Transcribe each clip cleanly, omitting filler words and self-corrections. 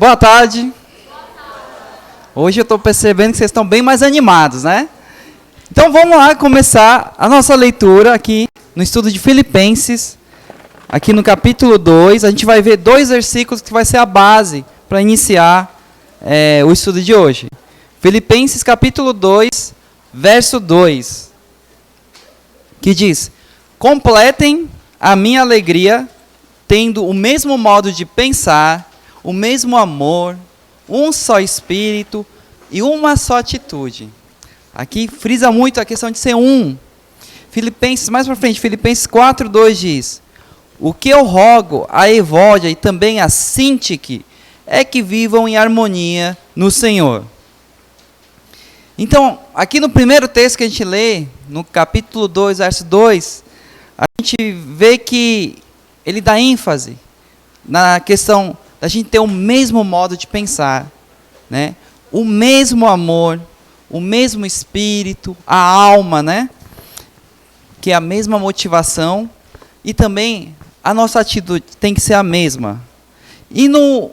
Boa tarde. Hoje eu estou percebendo que vocês estão bem mais animados, né? Então vamos lá começar a nossa leitura aqui no estudo de Filipenses. Aqui no capítulo 2, a gente vai ver 2 versículos que vai ser a base para iniciar o estudo de hoje. Filipenses capítulo 2, verso 2, que diz: completem a minha alegria, tendo o mesmo modo de pensar, o mesmo amor, um só espírito e uma só atitude. Aqui frisa muito a questão de ser um. Filipenses, mais para frente, Filipenses 4, 2 diz: o que eu rogo a Evódia e também a Sintique é que vivam em harmonia no Senhor. Então, aqui no primeiro texto que a gente lê, no capítulo 2, verso 2, a gente vê que ele dá ênfase na questão da gente ter o mesmo modo de pensar, né? O mesmo amor, o mesmo espírito, a alma, né? Que é a mesma motivação, e também a nossa atitude tem que ser a mesma. E no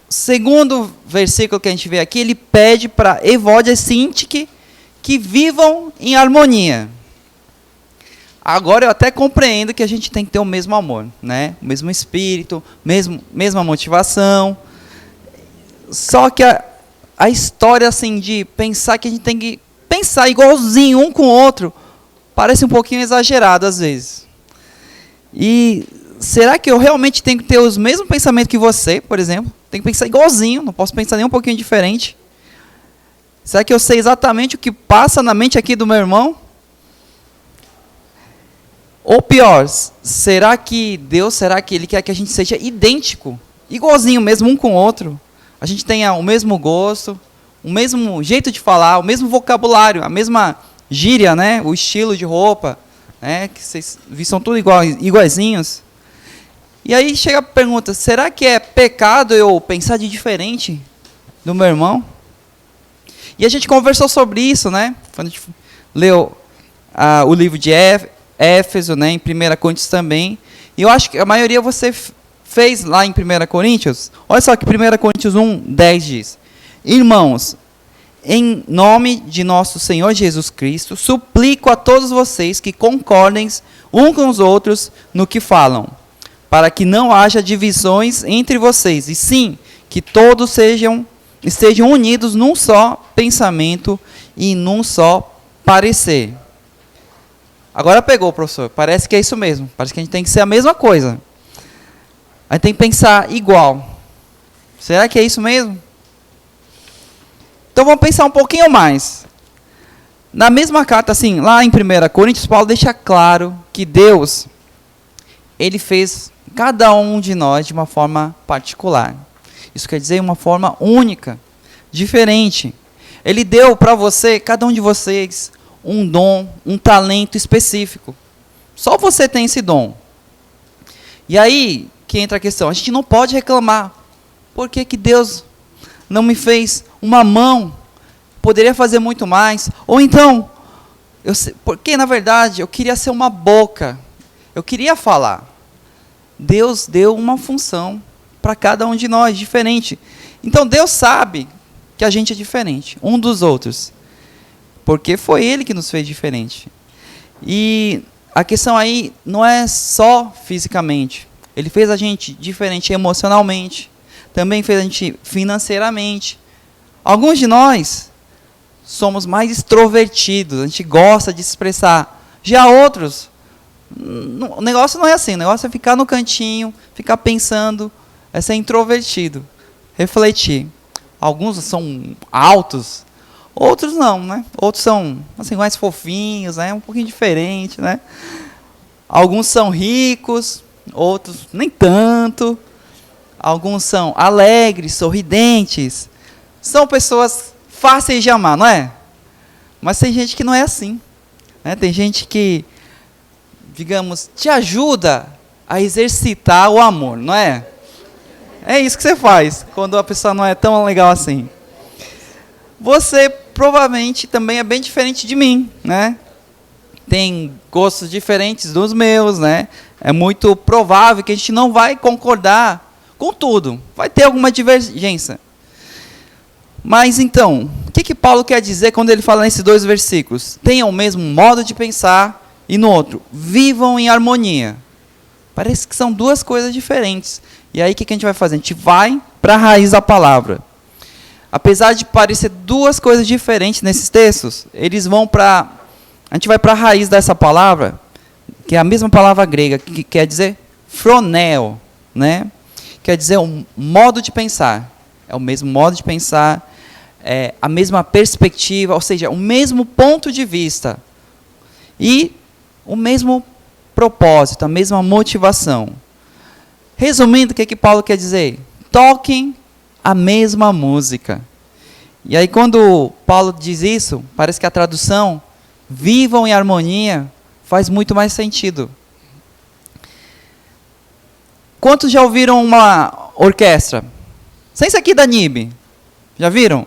segundo versículo que a gente vê aqui, ele pede para Evódia e Sintique que vivam em harmonia. Agora eu até compreendo que a gente tem que ter o mesmo amor, né? O mesmo espírito, mesma motivação. Só que a história assim de pensar que a gente tem que pensar igualzinho um com o outro parece um pouquinho exagerado às vezes. E será que eu realmente tenho que ter os mesmos pensamentos que você, por exemplo? Tenho que pensar igualzinho, não posso pensar nem um pouquinho diferente. Será que eu sei exatamente o que passa na mente aqui do meu irmão? Ou pior, será que Ele quer que a gente seja idêntico, igualzinho mesmo um com o outro? A gente tenha o mesmo gosto, o mesmo jeito de falar, o mesmo vocabulário, a mesma gíria, né? O estilo de roupa, né? Que vocês são tudo iguaizinhos. E aí chega a pergunta: será que é pecado eu pensar de diferente do meu irmão? E a gente conversou sobre isso, né? Quando a gente leu o livro de Éfeso, né? Em 1 Coríntios também. E eu acho que a maioria você fez lá em 1 Coríntios. Olha só que 1 Coríntios 1, 10 diz: irmãos, em nome de nosso Senhor Jesus Cristo, suplico a todos vocês que concordem uns com os outros no que falam, para que não haja divisões entre vocês, e sim, que todos estejam unidos num só pensamento e num só parecer. Agora pegou, professor. Parece que é isso mesmo. Parece que a gente tem que ser a mesma coisa. A gente tem que pensar igual. Será que é isso mesmo? Então vamos pensar um pouquinho mais. Na mesma carta, assim, lá em 1 Coríntios, Paulo deixa claro que Deus, Ele fez cada um de nós de uma forma particular. Isso quer dizer uma forma única, diferente. Ele deu para você, cada um de vocês, um dom, um talento específico. Só você tem esse dom. E aí que entra a questão. A gente não pode reclamar. Por que que Deus não me fez uma mão? Poderia fazer muito mais. Ou então, porque na verdade eu queria ser uma boca. Eu queria falar. Deus deu uma função para cada um de nós, diferente. Então Deus sabe que a gente é diferente, um dos outros. Porque foi Ele que nos fez diferente. E a questão aí não é só fisicamente. Ele fez a gente diferente emocionalmente. Também fez a gente financeiramente. Alguns de nós somos mais extrovertidos. A gente gosta de se expressar. Já outros, o negócio não é assim. O negócio é ficar no cantinho, ficar pensando. É ser introvertido. Refletir. Alguns são altos. Outros não, né? Outros são assim, mais fofinhos, né? Um pouquinho diferente, né? Alguns são ricos, outros nem tanto. Alguns são alegres, sorridentes. São pessoas fáceis de amar, não é? Mas tem gente que não é assim, né? Tem gente que, digamos, te ajuda a exercitar o amor, não é? É isso que você faz quando a pessoa não é tão legal assim. Você provavelmente também é bem diferente de mim, né? Tem gostos diferentes dos meus, né? É muito provável que a gente não vai concordar com tudo. Vai ter alguma divergência. Mas então, o que Paulo quer dizer quando ele fala nesses 2 versículos? Tenham o mesmo modo de pensar e no outro, vivam em harmonia. Parece que são 2 coisas diferentes. E aí o que a gente vai fazer? A gente vai para a raiz da palavra. Apesar de parecer 2 coisas diferentes nesses textos, eles vão para... A gente vai para a raiz dessa palavra, que é a mesma palavra grega, que quer dizer phroneo, né? Quer dizer um modo de pensar. É o mesmo modo de pensar, é a mesma perspectiva, ou seja, o mesmo ponto de vista. E o mesmo propósito, a mesma motivação. Resumindo, o que Paulo quer dizer? Toquem a mesma música. E aí, quando Paulo diz isso, parece que a tradução, vivam em harmonia, faz muito mais sentido. Quantos já ouviram uma orquestra? Sem isso aqui da NIB. Já viram?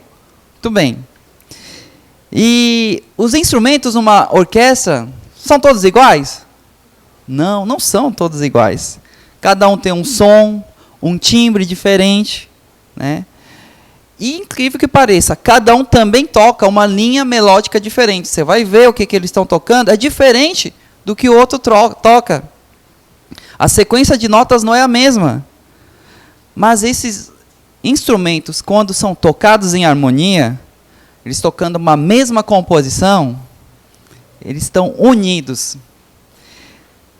Muito bem. E os instrumentos numa orquestra são todos iguais? Não, não são todos iguais. Cada um tem um som, um timbre diferente, né? E incrível que pareça, cada um também toca uma linha melódica diferente. Você vai ver o que eles estão tocando, é diferente do que o outro toca. A sequência de notas não é a mesma. Mas esses instrumentos, quando são tocados em harmonia, eles tocando uma mesma composição, eles estão unidos.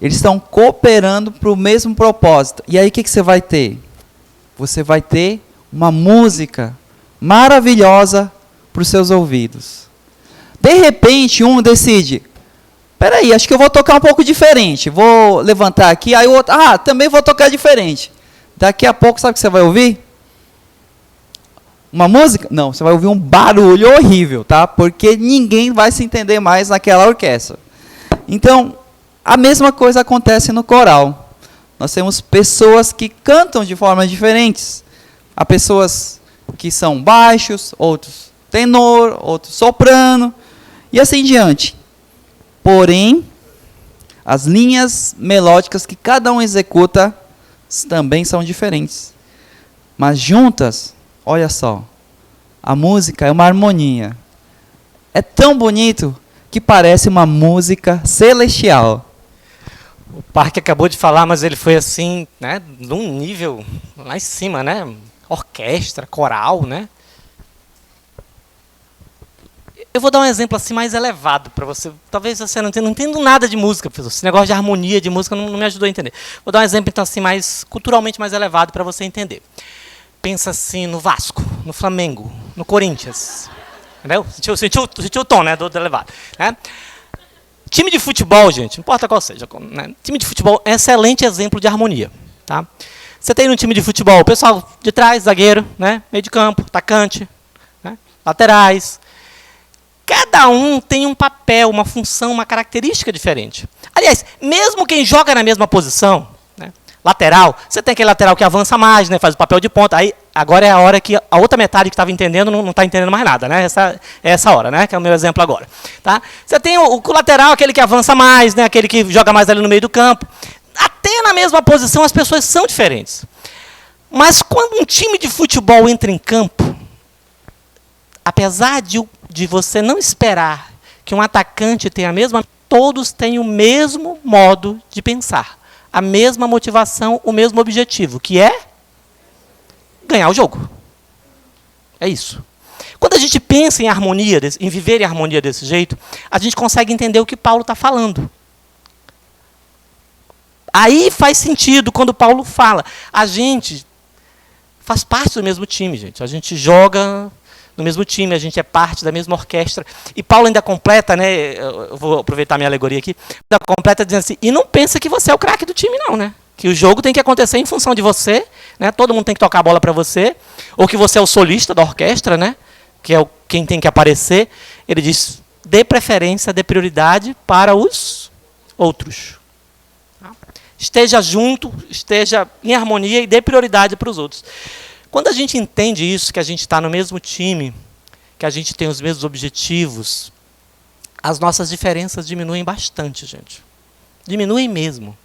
Eles estão cooperando para o mesmo propósito. E aí o que você vai ter? Você vai ter uma música maravilhosa para os seus ouvidos. De repente, um decide, peraí, acho que eu vou tocar um pouco diferente. Vou levantar aqui, aí o outro, também vou tocar diferente. Daqui a pouco, sabe o que você vai ouvir? Uma música? Não, você vai ouvir um barulho horrível, tá? Porque ninguém vai se entender mais naquela orquestra. Então, a mesma coisa acontece no coral. Nós temos pessoas que cantam de formas diferentes. Há pessoas que são baixos, outros tenor, outros soprano, e assim diante. Porém, as linhas melódicas que cada um executa também são diferentes. Mas juntas, olha só, a música é uma harmonia. É tão bonito que parece uma música celestial. O Parque acabou de falar, mas ele foi assim, né, num nível lá em cima, né? Orquestra, coral, né? Eu vou dar um exemplo assim mais elevado para você. Talvez você não entenda nada de música, professor. Esse negócio de harmonia de música não me ajudou a entender. Vou dar um exemplo então assim mais culturalmente mais elevado para você entender. Pensa assim no Vasco, no Flamengo, no Corinthians. Entendeu? Sentiu o tom, né, do elevado, né? Time de futebol, gente, não importa qual seja, né? Time de futebol é um excelente exemplo de harmonia, tá? Você tem no time de futebol o pessoal de trás, zagueiro, né? Meio de campo, atacante, né? Laterais. Cada um tem um papel, uma função, uma característica diferente. Aliás, mesmo quem joga na mesma posição, né? Lateral, você tem aquele lateral que avança mais, né? Faz o papel de ponta. Aí, agora é a hora que a outra metade que estava entendendo não está entendendo mais nada, né? Essa hora, né? Que é o meu exemplo agora. Tá? Você tem o lateral, aquele que avança mais, né? Aquele que joga mais ali no meio do campo. Até na mesma posição as pessoas são diferentes. Mas quando um time de futebol entra em campo, apesar de você não esperar que um atacante tenha a mesma, todos têm o mesmo modo de pensar, a mesma motivação, o mesmo objetivo, que é ganhar o jogo. É isso. Quando a gente pensa em harmonia, em viver em harmonia desse jeito, a gente consegue entender o que Paulo está falando. Aí faz sentido quando Paulo fala. A gente faz parte do mesmo time, gente. A gente joga no mesmo time, a gente é parte da mesma orquestra. E Paulo ainda completa, né? Eu vou aproveitar minha alegoria aqui. Ainda completa dizendo assim, e não pensa que você é o craque do time, não, né? Que o jogo tem que acontecer em função de você, né? Todo mundo tem que tocar a bola para você. Ou que você é o solista da orquestra, né? Que é quem tem que aparecer. Ele diz, dê preferência, dê prioridade para os outros. Esteja junto, esteja em harmonia e dê prioridade para os outros. Quando a gente entende isso, que a gente está no mesmo time, que a gente tem os mesmos objetivos, as nossas diferenças diminuem bastante, gente. Diminuem mesmo.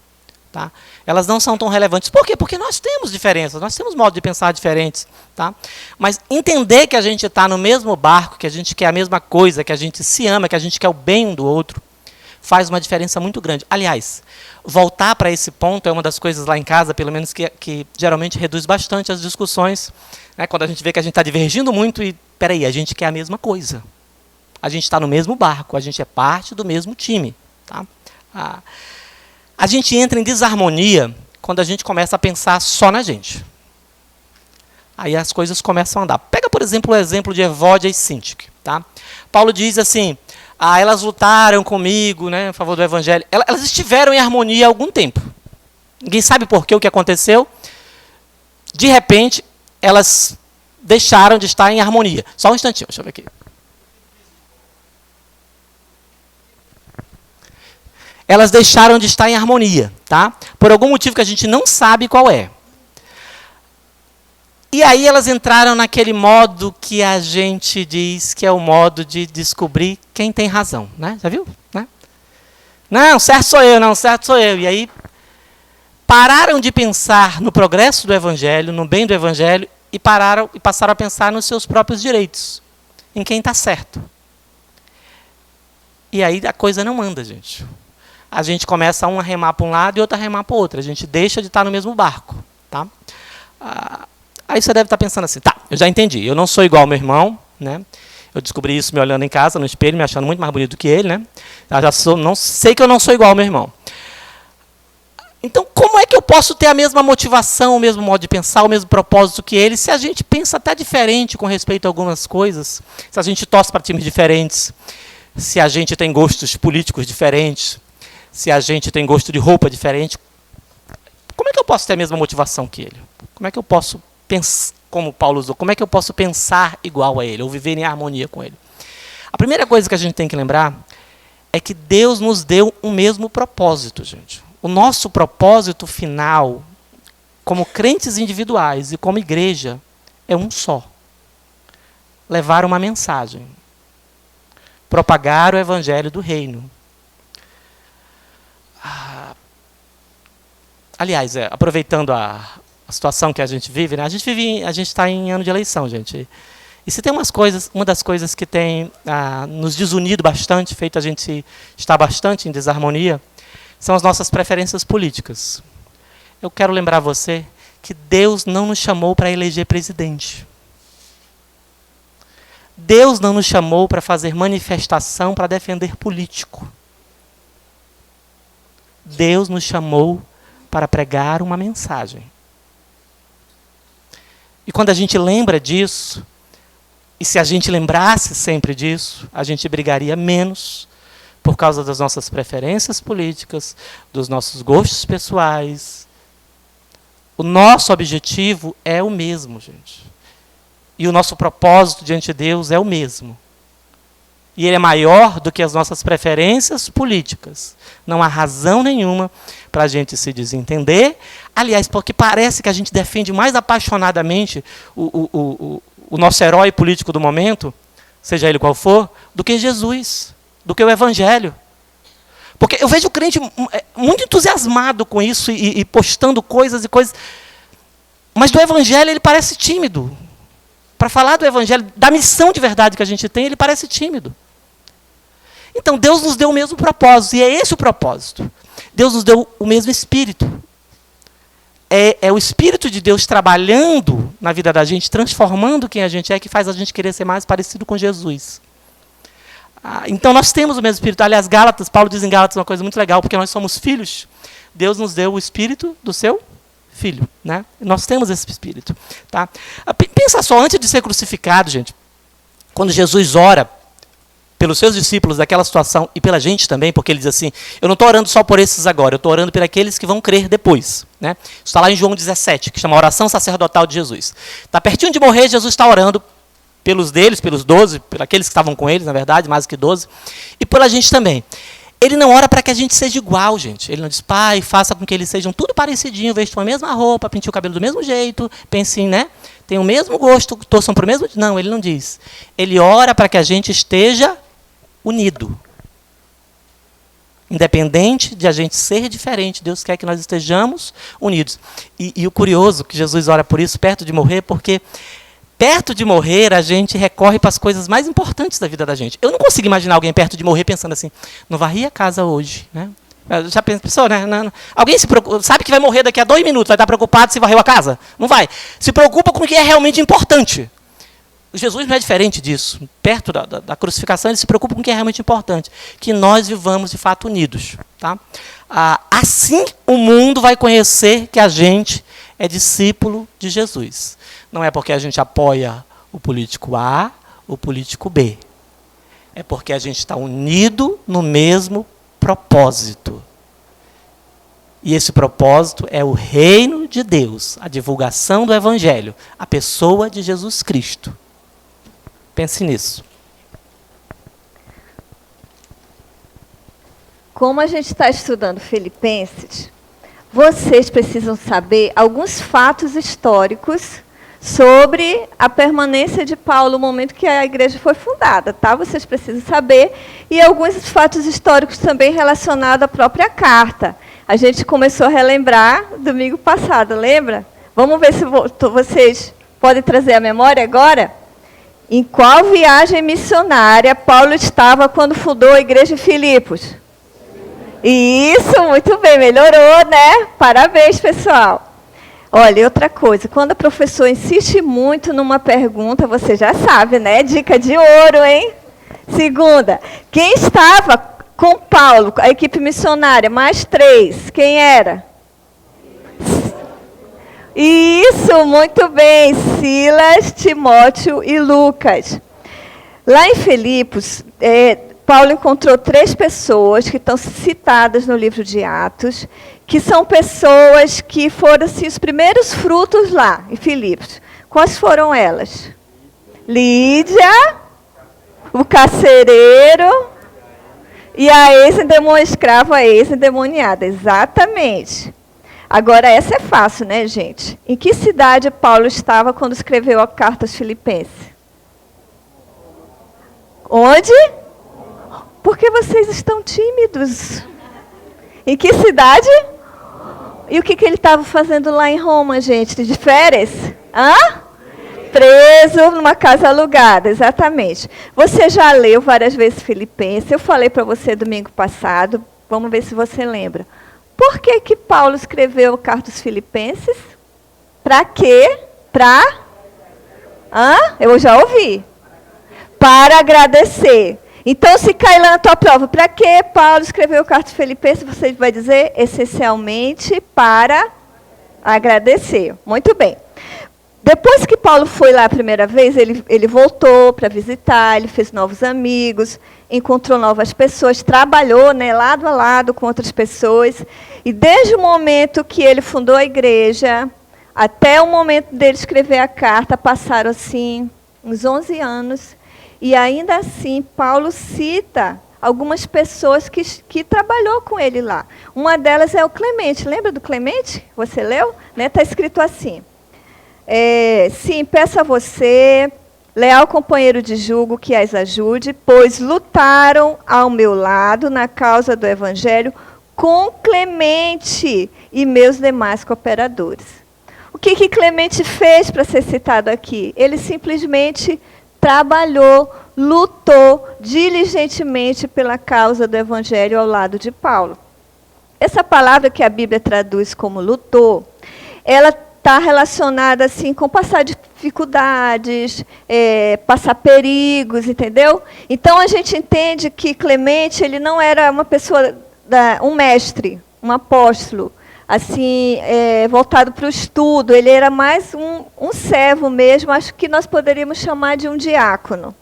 Tá? Elas não são tão relevantes. Por quê? Porque nós temos diferenças, nós temos modo de pensar diferentes. Tá? Mas entender que a gente está no mesmo barco, que a gente quer a mesma coisa, que a gente se ama, que a gente quer o bem um do outro, faz uma diferença muito grande. Aliás, voltar para esse ponto é uma das coisas lá em casa, pelo menos, que geralmente reduz bastante as discussões, né? Quando a gente vê que a gente está divergindo muito e, peraí, a gente quer a mesma coisa. A gente está no mesmo barco, a gente é parte do mesmo time. Tá? A gente entra em desarmonia quando a gente começa a pensar só na gente. Aí as coisas começam a andar. Pega, por exemplo, o exemplo de Evódia e Síntique. Tá? Paulo diz assim, elas lutaram comigo, né, a favor do evangelho. Elas estiveram em harmonia há algum tempo. Ninguém sabe por quê, o que aconteceu. De repente, elas deixaram de estar em harmonia. Só um instantinho, deixa eu ver aqui. Elas deixaram de estar em harmonia, tá? Por algum motivo que a gente não sabe qual é. E aí elas entraram naquele modo que a gente diz que é o modo de descobrir quem tem razão, né? Já viu? Né? Não, certo sou eu, não, certo sou eu. E aí pararam de pensar no progresso do evangelho, no bem do evangelho, e passaram a pensar nos seus próprios direitos, em quem está certo. E aí a coisa não anda, gente. A gente começa um a remar para um lado e outro a remar para o outro. A gente deixa de estar no mesmo barco. Tá? Aí você deve estar pensando assim, tá, eu já entendi, eu não sou igual ao meu irmão, né? Eu descobri isso me olhando em casa, no espelho, me achando muito mais bonito do que ele, né? Não sei que eu não sou igual ao meu irmão. Então, como é que eu posso ter a mesma motivação, o mesmo modo de pensar, o mesmo propósito que ele, se a gente pensa até diferente com respeito a algumas coisas, se a gente torce para times diferentes, se a gente tem gostos políticos diferentes, se a gente tem gosto de roupa diferente, como é que eu posso ter a mesma motivação que ele? Como é que eu posso pensar, como Paulo usou, como é que eu posso pensar igual a ele, ou viver em harmonia com ele? A primeira coisa que a gente tem que lembrar é que Deus nos deu o mesmo propósito, gente. O nosso propósito final, como crentes individuais e como igreja, é um só. Levar uma mensagem. Propagar o evangelho do reino. Aliás, aproveitando a situação que a gente vive, né? A gente está em ano de eleição, gente. E se tem uma das coisas que tem nos desunido bastante, feito a gente estar bastante em desarmonia, são as nossas preferências políticas. Eu quero lembrar você que Deus não nos chamou para eleger presidente. Deus não nos chamou para fazer manifestação para defender político. Deus nos chamou para pregar uma mensagem. E quando a gente lembra disso, e se a gente lembrasse sempre disso, a gente brigaria menos por causa das nossas preferências políticas, dos nossos gostos pessoais. O nosso objetivo é o mesmo, gente. E o nosso propósito diante de Deus é o mesmo. E ele é maior do que as nossas preferências políticas. Não há razão nenhuma para a gente se desentender. Aliás, porque parece que a gente defende mais apaixonadamente o nosso herói político do momento, seja ele qual for, do que Jesus, do que o Evangelho. Porque eu vejo o crente muito entusiasmado com isso e postando coisas e coisas. Mas do Evangelho ele parece tímido. Para falar do Evangelho, da missão de verdade que a gente tem, ele parece tímido. Então, Deus nos deu o mesmo propósito, e é esse o propósito. Deus nos deu o mesmo Espírito. É o Espírito de Deus trabalhando na vida da gente, transformando quem a gente é, que faz a gente querer ser mais parecido com Jesus. Então, nós temos o mesmo Espírito. Aliás, Paulo diz em Gálatas uma coisa muito legal, porque nós somos filhos. Deus nos deu o Espírito do seu Filho. Né? Nós temos esse Espírito. Tá? Pensa só, antes de ser crucificado, gente, quando Jesus ora pelos seus discípulos daquela situação, e pela gente também, porque ele diz assim, eu não estou orando só por esses agora, eu estou orando por aqueles que vão crer depois. Né? Isso está lá em João 17, que chama Oração Sacerdotal de Jesus. Está pertinho de morrer, Jesus está orando pelos 12, por aqueles que estavam com eles, na verdade, mais do que 12, e pela gente também. Ele não ora para que a gente seja igual, gente. Ele não diz, Pai, faça com que eles sejam tudo parecidinho, vestam a mesma roupa, pintem o cabelo do mesmo jeito, pensem, né? Tenham o mesmo gosto, torçam para o mesmo... Não, ele não diz. Ele ora para que a gente esteja unido. Independente de a gente ser diferente, Deus quer que nós estejamos unidos. E o curioso, que Jesus ora por isso, perto de morrer, porque perto de morrer, a gente recorre para as coisas mais importantes da vida da gente. Eu não consigo imaginar alguém perto de morrer pensando assim, não varri a casa hoje, né? Já pensou, né? Não. Alguém se preocupa, sabe que vai morrer daqui a 2 minutos, vai estar preocupado se varreu a casa? Não vai. Se preocupa com o que é realmente importante. Jesus não é diferente disso. Perto da crucificação, ele se preocupa com o que é realmente importante. Que nós vivamos, de fato, unidos. Tá? Assim, o mundo vai conhecer que a gente é discípulo de Jesus. Não é porque a gente apoia o político A, o político B. É porque a gente está unido no mesmo propósito. E esse propósito é o reino de Deus, a divulgação do Evangelho, a pessoa de Jesus Cristo. Pense nisso. Como a gente está estudando Filipenses, vocês precisam saber alguns fatos históricos sobre a permanência de Paulo no momento que a igreja foi fundada, tá? Vocês precisam saber. E alguns fatos históricos também relacionados à própria carta. A gente começou a relembrar domingo passado, lembra? Vamos ver se vocês podem trazer a memória agora? Em qual viagem missionária Paulo estava quando fundou a igreja de Filipos? Isso, muito bem, melhorou, né? Parabéns, pessoal. Olha, outra coisa, quando o professor insiste muito numa pergunta, você já sabe, né? Dica de ouro, hein? Segunda, quem estava com Paulo, a equipe missionária, mais 3, quem era? Isso, muito bem, Silas, Timóteo e Lucas. Lá em Filipos, Paulo encontrou 3 pessoas que estão citadas no livro de Atos, que são pessoas que foram assim, os primeiros frutos lá em Filipos. Quais foram elas? Lídia, o carcereiro e a escrava ex-endemoniada. Exatamente. Agora, essa é fácil, né, gente? Em que cidade Paulo estava quando escreveu a carta aos Filipenses? Onde? Por que vocês estão tímidos? Em que cidade? E o que ele estava fazendo lá em Roma, gente? De férias? Hã? Preso numa casa alugada, exatamente. Você já leu várias vezes Filipenses. Eu falei para você domingo passado. Vamos ver se você lembra. Por que Paulo escreveu a carta aos Filipenses? Para quê? Eu já ouvi. Para agradecer. Então, se cair lá na tua prova, para que Paulo escreveu a carta aos Filipenses, você vai dizer, essencialmente, para agradecer. Muito bem. Depois que Paulo foi lá a primeira vez, ele voltou para visitar, ele fez novos amigos, encontrou novas pessoas, trabalhou, né, lado a lado com outras pessoas. E desde o momento que ele fundou a igreja, até o momento dele escrever a carta, passaram assim uns 11 anos. E ainda assim, Paulo cita algumas pessoas que trabalhou com ele lá. Uma delas é o Clemente. Lembra do Clemente? Você leu? Está escrito assim. Sim, peço a você, leal companheiro de julgo, que as ajude, pois lutaram ao meu lado na causa do Evangelho com Clemente e meus demais cooperadores. O que Clemente fez para ser citado aqui? Ele simplesmente trabalhou, lutou diligentemente pela causa do Evangelho ao lado de Paulo. Essa palavra que a Bíblia traduz como lutou, ela está relacionada assim, com passar dificuldades, passar perigos, entendeu? Então, a gente entende que Clemente ele não era uma pessoa, um mestre, um apóstolo, assim, voltado para o estudo. Ele era mais um servo mesmo, acho que nós poderíamos chamar de um diácono.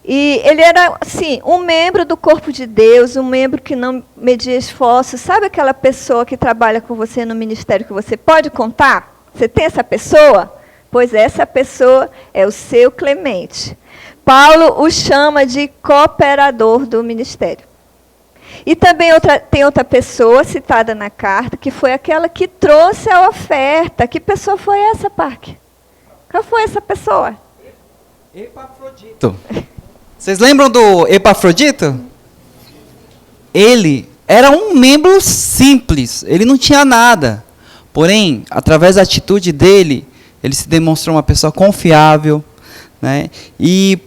E ele era, assim, um membro do corpo de Deus, um membro que não media esforços. Sabe aquela pessoa que trabalha com você no ministério que você pode contar? Você tem essa pessoa? Pois essa pessoa é o seu Clemente. Paulo o chama de cooperador do ministério. E também tem outra pessoa citada na carta, que foi aquela que trouxe a oferta. Que pessoa foi essa, Parque? Qual foi essa pessoa? Epafrodito. Vocês lembram do Epafrodito? Ele era um membro simples, ele não tinha nada. Porém, através da atitude dele, ele se demonstrou uma pessoa confiável, né? E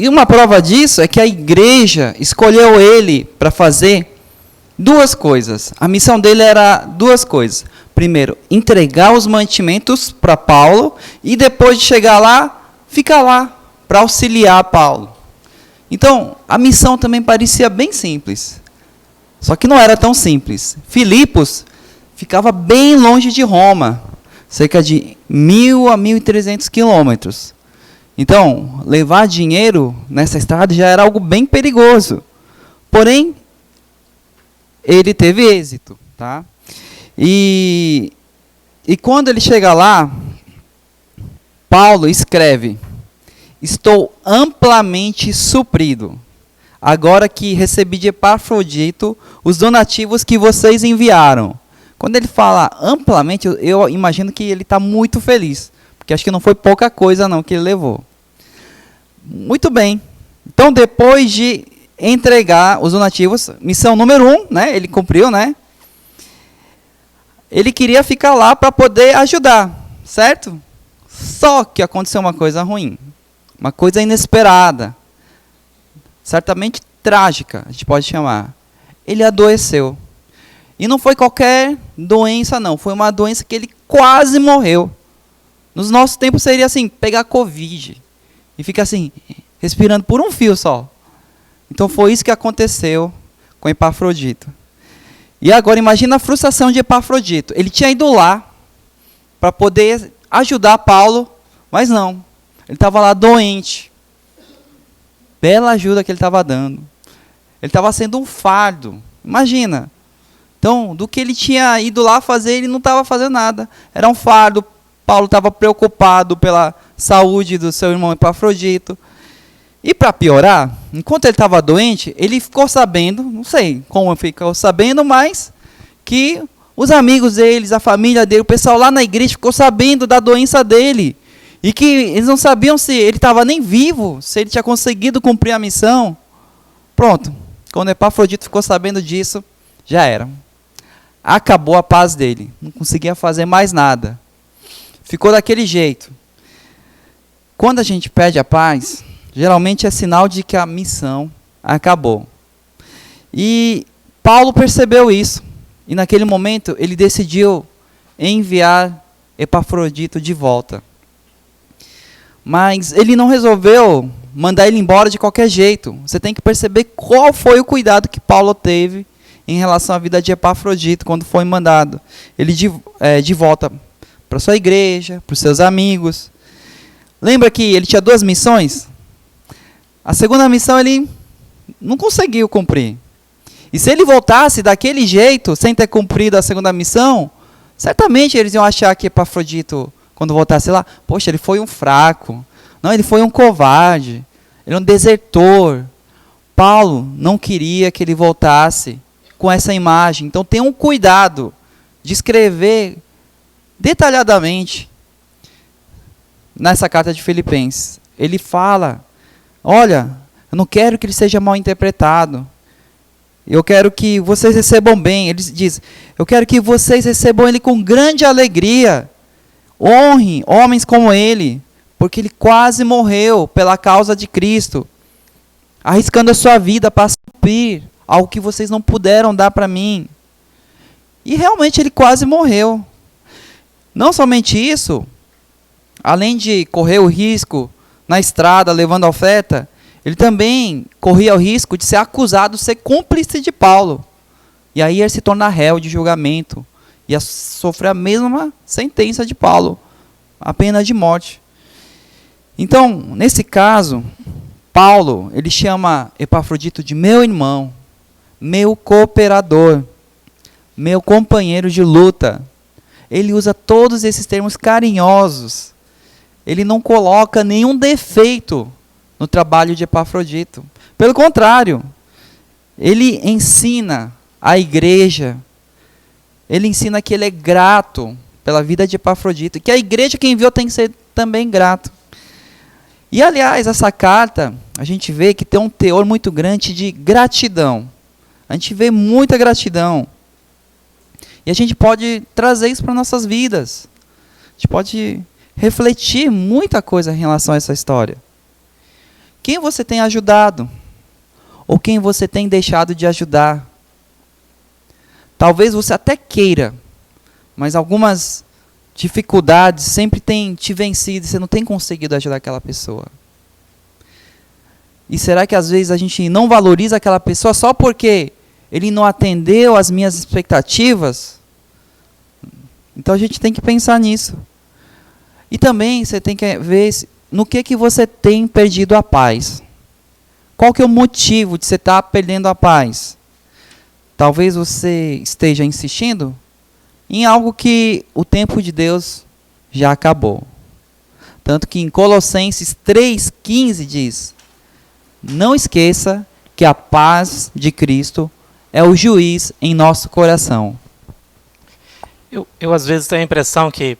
uma prova disso é que a igreja escolheu ele para fazer duas coisas. A missão dele era duas coisas. Primeiro, entregar os mantimentos para Paulo, e depois de chegar lá, ficar lá para auxiliar Paulo. Então, a missão também parecia bem simples. Só que não era tão simples. Filipos ficava bem longe de Roma, cerca de 1.000 a 1.300 quilômetros. Então, levar dinheiro nessa estrada já era algo bem perigoso. Porém, ele teve êxito, tá? E quando ele chega lá, Paulo escreve: estou amplamente suprido, agora que recebi de Epafrodito os donativos que vocês enviaram. Quando ele fala amplamente, eu imagino que ele está muito feliz, porque acho que não foi pouca coisa não que ele levou. Muito bem. Então, depois de entregar os donativos, missão número 1, né, ele cumpriu, né? Ele queria ficar lá para poder ajudar, certo? Só que aconteceu uma coisa ruim, uma coisa inesperada, certamente trágica, a gente pode chamar. Ele adoeceu. E não foi qualquer doença, não. Foi uma doença que ele quase morreu. Nos nossos tempos seria assim, pegar Covid. E ficar assim, respirando por um fio só. Então foi isso que aconteceu com Epafrodito. E agora imagina a frustração de Epafrodito. Ele tinha ido lá para poder ajudar Paulo, mas não. Ele estava lá doente. Bela ajuda que ele estava dando. Ele estava sendo um fardo. Imagina. Então, do que ele tinha ido lá fazer, ele não estava fazendo nada. Era um fardo. Paulo estava preocupado pela saúde do seu irmão Epafrodito. E para piorar, enquanto ele estava doente, ele ficou sabendo, não sei como ficou sabendo, mas que os amigos deles, a família dele, o pessoal lá na igreja ficou sabendo da doença dele. E que eles não sabiam se ele estava nem vivo, se ele tinha conseguido cumprir a missão. Pronto, quando Epafrodito ficou sabendo disso, já era. Acabou a paz dele, não conseguia fazer mais nada. Ficou daquele jeito. Quando a gente perde a paz, geralmente é sinal de que a missão acabou. E Paulo percebeu isso. E naquele momento ele decidiu enviar Epafrodito de volta. Mas ele não resolveu mandar ele embora de qualquer jeito. Você tem que perceber qual foi o cuidado que Paulo teve em relação à vida de Epafrodito quando foi mandado ele de volta para sua igreja, para os seus amigos. Lembra que ele tinha duas missões? A segunda missão ele não conseguiu cumprir. E se ele voltasse daquele jeito, sem ter cumprido a segunda missão, certamente eles iam achar que Epafrodito, quando voltasse lá, poxa, ele foi um fraco. Não, ele foi um covarde. Ele é um desertor. Paulo não queria que ele voltasse com essa imagem. Então tenham cuidado de escrever detalhadamente nessa carta de Filipenses. Ele fala, olha, eu não quero que ele seja mal interpretado. Eu quero que vocês recebam bem. Ele diz, eu quero que vocês recebam ele com grande alegria. Honrem homens como ele, porque ele quase morreu pela causa de Cristo, arriscando a sua vida para suprir algo que vocês não puderam dar para mim. E realmente ele quase morreu. Não somente isso, além de correr o risco na estrada levando a oferta, ele também corria o risco de ser acusado de ser cúmplice de Paulo. E aí ele se torna réu de julgamento. Ia sofrer a mesma sentença de Paulo, a pena de morte. Então, nesse caso, Paulo, ele chama Epafrodito de meu irmão, meu cooperador, meu companheiro de luta. Ele usa todos esses termos carinhosos. Ele não coloca nenhum defeito no trabalho de Epafrodito. Pelo contrário, ele ensina a igreja, ele ensina que ele é grato pela vida de Epafrodito, e que a igreja que enviou tem que ser também grato. E, aliás, essa carta, a gente vê que tem um teor muito grande de gratidão. A gente vê muita gratidão. E a gente pode trazer isso para nossas vidas. A gente pode refletir muita coisa em relação a essa história. Quem você tem ajudado? Ou quem você tem deixado de ajudar? Talvez você até queira, mas algumas dificuldades sempre têm te vencido e você não tem conseguido ajudar aquela pessoa. E será que às vezes a gente não valoriza aquela pessoa só porque ele não atendeu às minhas expectativas? Então a gente tem que pensar nisso. E também você tem que ver no que você tem perdido a paz. Qual que é o motivo de você estar perdendo a paz? Talvez você esteja insistindo em algo que o tempo de Deus já acabou. Tanto que em Colossenses 3,15 diz: não esqueça que a paz de Cristo é o juiz em nosso coração. Eu às vezes tenho a impressão que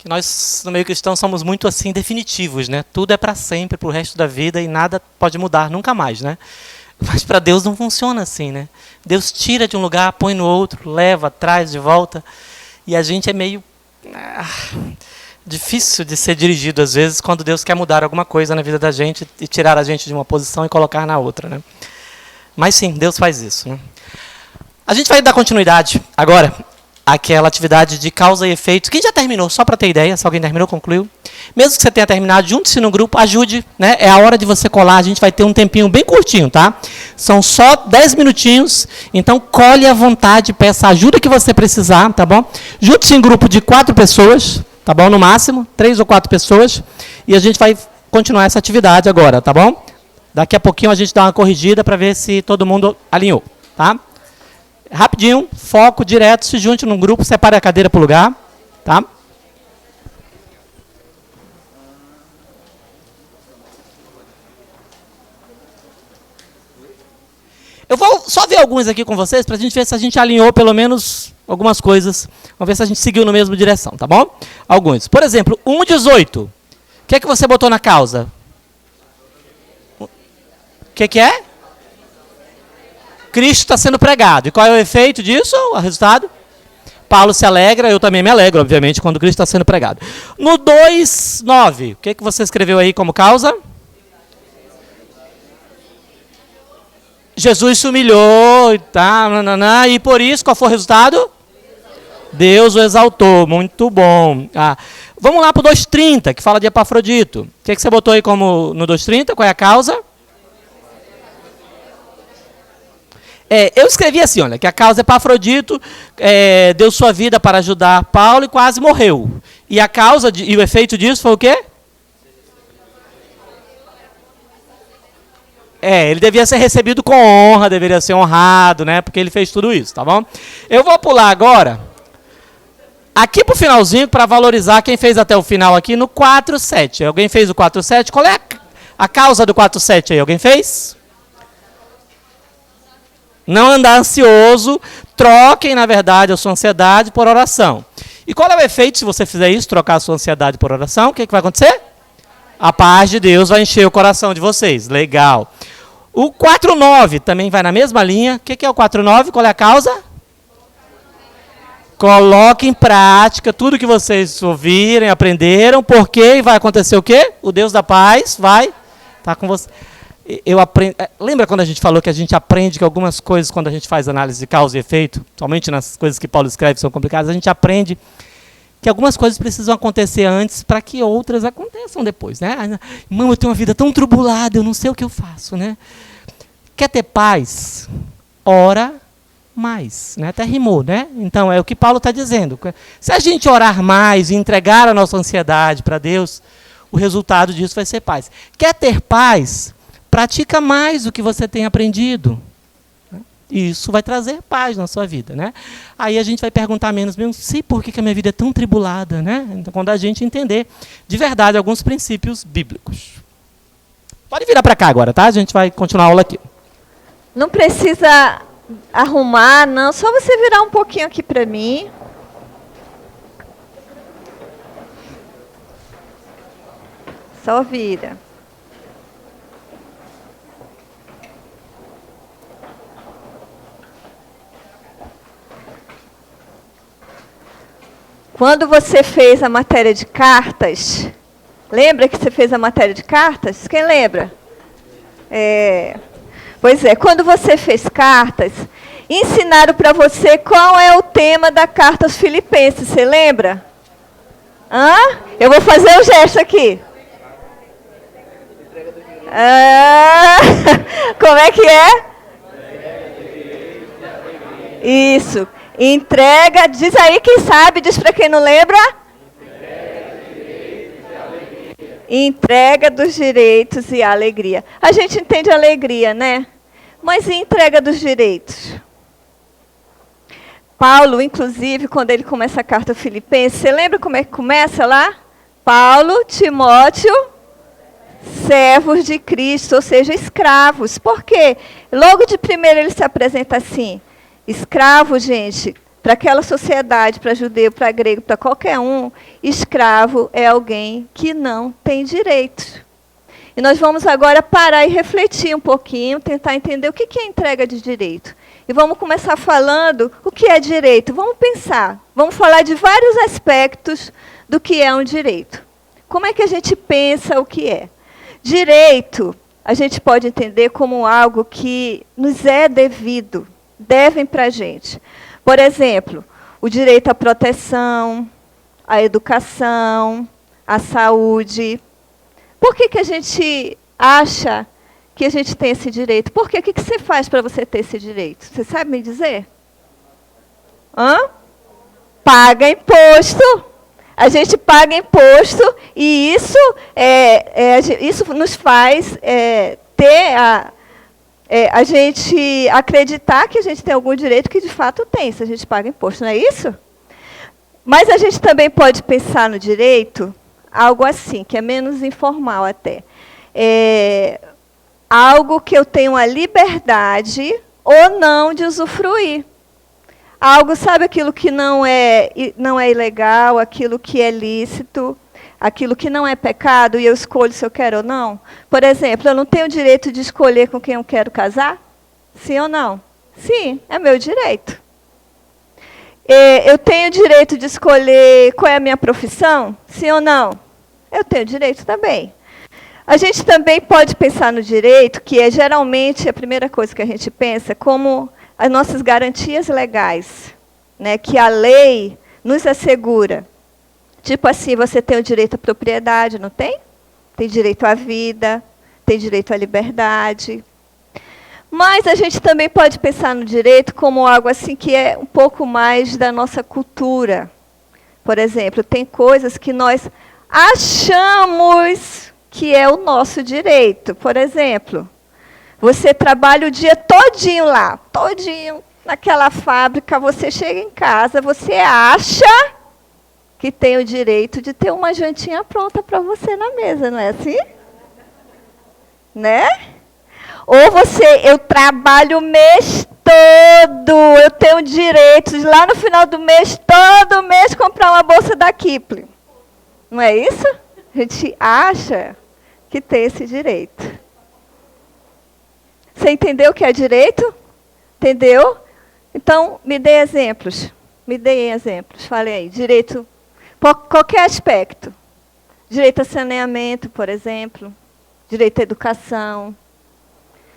nós, no meio cristão, somos muito assim definitivos, né? Tudo é para sempre, para o resto da vida, e nada pode mudar, nunca mais, né? Mas para Deus não funciona assim, né? Deus tira de um lugar, põe no outro, leva, traz de volta, e a gente é meio difícil de ser dirigido às vezes quando Deus quer mudar alguma coisa na vida da gente e tirar a gente de uma posição e colocar na outra, né? Mas sim, Deus faz isso, né? A gente vai dar continuidade agora àquela atividade de causa e efeito. Quem já terminou? Só para ter ideia, se alguém terminou, concluiu. Mesmo que você tenha terminado, junte-se no grupo, ajude, né? É a hora de você colar, a gente vai ter um tempinho bem curtinho, tá? São só 10 minutinhos, então colhe à vontade, peça a ajuda que você precisar, tá bom? Junte-se em grupo de 4 pessoas, tá bom? No máximo, 3 ou 4 pessoas, e a gente vai continuar essa atividade agora, tá bom? Daqui a pouquinho a gente dá uma corrigida para ver se todo mundo alinhou, tá? Rapidinho, foco direto, se junte num grupo, separe a cadeira para o lugar, tá? Eu vou só ver alguns aqui com vocês, para a gente ver se a gente alinhou pelo menos algumas coisas. Vamos ver se a gente seguiu na mesma direção, tá bom? Alguns. Por exemplo, 1,18. O que é que você botou na causa? O que é? Cristo está sendo pregado. E qual é o efeito disso? O resultado? Paulo se alegra, eu também me alegro, obviamente, quando Cristo está sendo pregado. No 2,9, o que é que você escreveu aí como causa? Jesus se humilhou, tá, e por isso, qual foi o resultado? Deus o exaltou, muito bom. Vamos lá para o 2,30, que fala de Epafrodito. O que é que você botou aí como no 2,30? Qual é a causa? Eu escrevi assim, olha, que a causa Epafrodito deu sua vida para ajudar Paulo e quase morreu. E a causa e o efeito disso foi o quê? Ele devia ser recebido com honra, deveria ser honrado, né? Porque ele fez tudo isso, tá bom? Eu vou pular agora, aqui pro finalzinho, para valorizar quem fez até o final aqui no 4,7. Alguém fez o 4,7? Qual é a causa do 4,7 aí? Alguém fez? Não andar ansioso, troquem, na verdade, a sua ansiedade por oração. E qual é o efeito se você fizer isso, trocar a sua ansiedade por oração? O que vai acontecer? A paz de Deus vai encher o coração de vocês. Legal. O 4,9 também vai na mesma linha. O que é o 4,9? Qual é a causa? Coloque em prática tudo que vocês ouviram, aprenderam, porque vai acontecer o quê? O Deus da paz vai estar com você. Lembra quando a gente falou que a gente aprende que algumas coisas, quando a gente faz análise de causa e efeito, somente nas coisas que Paulo escreve são complicadas, a gente aprende que algumas coisas precisam acontecer antes para que outras aconteçam depois, né? Irmão, eu tenho uma vida tão tribulada, eu não sei o que eu faço, né? Quer ter paz? Ora mais, né? Até rimou, né? Então, é o que Paulo está dizendo. Se a gente orar mais e entregar a nossa ansiedade para Deus, o resultado disso vai ser paz. Quer ter paz? Pratica mais o que você tem aprendido. E isso vai trazer paz na sua vida, né? Aí a gente vai perguntar menos, mesmo, sei por que a minha vida é tão tribulada, né? Então, quando a gente entender de verdade alguns princípios bíblicos. Pode virar para cá agora, tá? A gente vai continuar a aula aqui. Não precisa arrumar, não. Só você virar um pouquinho aqui para mim. Só vira. Quando você fez a matéria de cartas, lembra que você fez a matéria de cartas? Quem lembra? Pois é, quando você fez cartas, ensinaram para você qual é o tema da carta aos Filipenses, você lembra? Eu vou fazer o gesto aqui. Como é que é? Isso. Entrega, diz aí quem sabe, diz para quem não lembra. Entrega dos direitos e alegria. A gente entende alegria, né? Mas e entrega dos direitos? Paulo, inclusive, quando ele começa a carta aos Filipenses, você lembra como é que começa lá? Paulo, Timóteo, servos de Cristo, ou seja, escravos. Por quê? Logo de primeiro ele se apresenta assim: escravo, gente, para aquela sociedade, para judeu, para grego, para qualquer um, escravo é alguém que não tem direitos. E nós vamos agora parar e refletir um pouquinho, tentar entender o que é entrega de direito. E vamos começar falando o que é direito. Vamos pensar, vamos falar de vários aspectos do que é um direito. Como é que a gente pensa o que é? Direito, a gente pode entender como algo que nos é devido, devem para a gente. Por exemplo, o direito à proteção, à educação, à saúde. Por que a gente acha que a gente tem esse direito? Por quê? O que você faz para você ter esse direito? Você sabe me dizer? Paga imposto. A gente paga imposto e isso nos faz ter a gente acreditar que a gente tem algum direito que de fato tem, se a gente paga imposto, não é isso? Mas a gente também pode pensar no direito algo assim, que é menos informal até. Algo que eu tenho a liberdade ou não de usufruir. Algo, sabe, aquilo que não é ilegal, aquilo que é lícito, aquilo que não é pecado, e eu escolho se eu quero ou não. Por exemplo, eu não tenho o direito de escolher com quem eu quero casar? Sim ou não? Sim, é meu direito. Eu tenho o direito de escolher qual é a minha profissão? Sim ou não? Eu tenho direito também. A gente também pode pensar no direito, que é geralmente a primeira coisa que a gente pensa, como as nossas garantias legais, né, que a lei nos assegura. Tipo assim, você tem o direito à propriedade, não tem? Tem direito à vida, tem direito à liberdade. Mas a gente também pode pensar no direito como algo assim que é um pouco mais da nossa cultura. Por exemplo, tem coisas que nós achamos que é o nosso direito. Por exemplo, você trabalha o dia todinho lá, todinho naquela fábrica, você chega em casa, você acha que tem o direito de ter uma jantinha pronta para você na mesa, não é assim? Né? Ou eu trabalho o mês todo, eu tenho direito de lá no final do mês, todo mês, comprar uma bolsa da Kipling. Não é isso? A gente acha que tem esse direito. Você entendeu o que é direito? Entendeu? Então, me dê exemplos. Me deem exemplos. Fale aí. Direito, qualquer aspecto. Direito a saneamento, por exemplo. Direito à educação.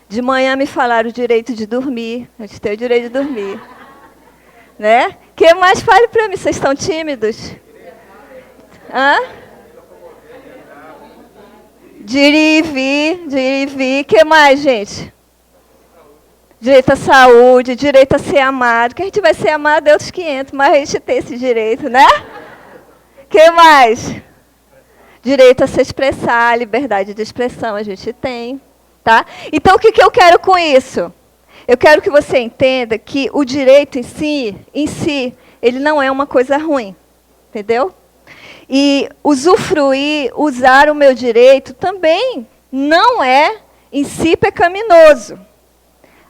De manhã me falaram o direito de dormir. A gente tem o direito de dormir. Né? O que mais? Fale para mim. Vocês estão tímidos? De ir e vir. O que mais, gente? Direito à saúde, direito a ser amado. Que a gente vai ser amado é outros 500, mas a gente tem esse direito, né? O que mais? Direito a se expressar, liberdade de expressão a gente tem. Tá? Então, o que eu quero com isso? Eu quero que você entenda que o direito em si, ele não é uma coisa ruim. Entendeu? E usufruir, usar o meu direito também não é em si pecaminoso.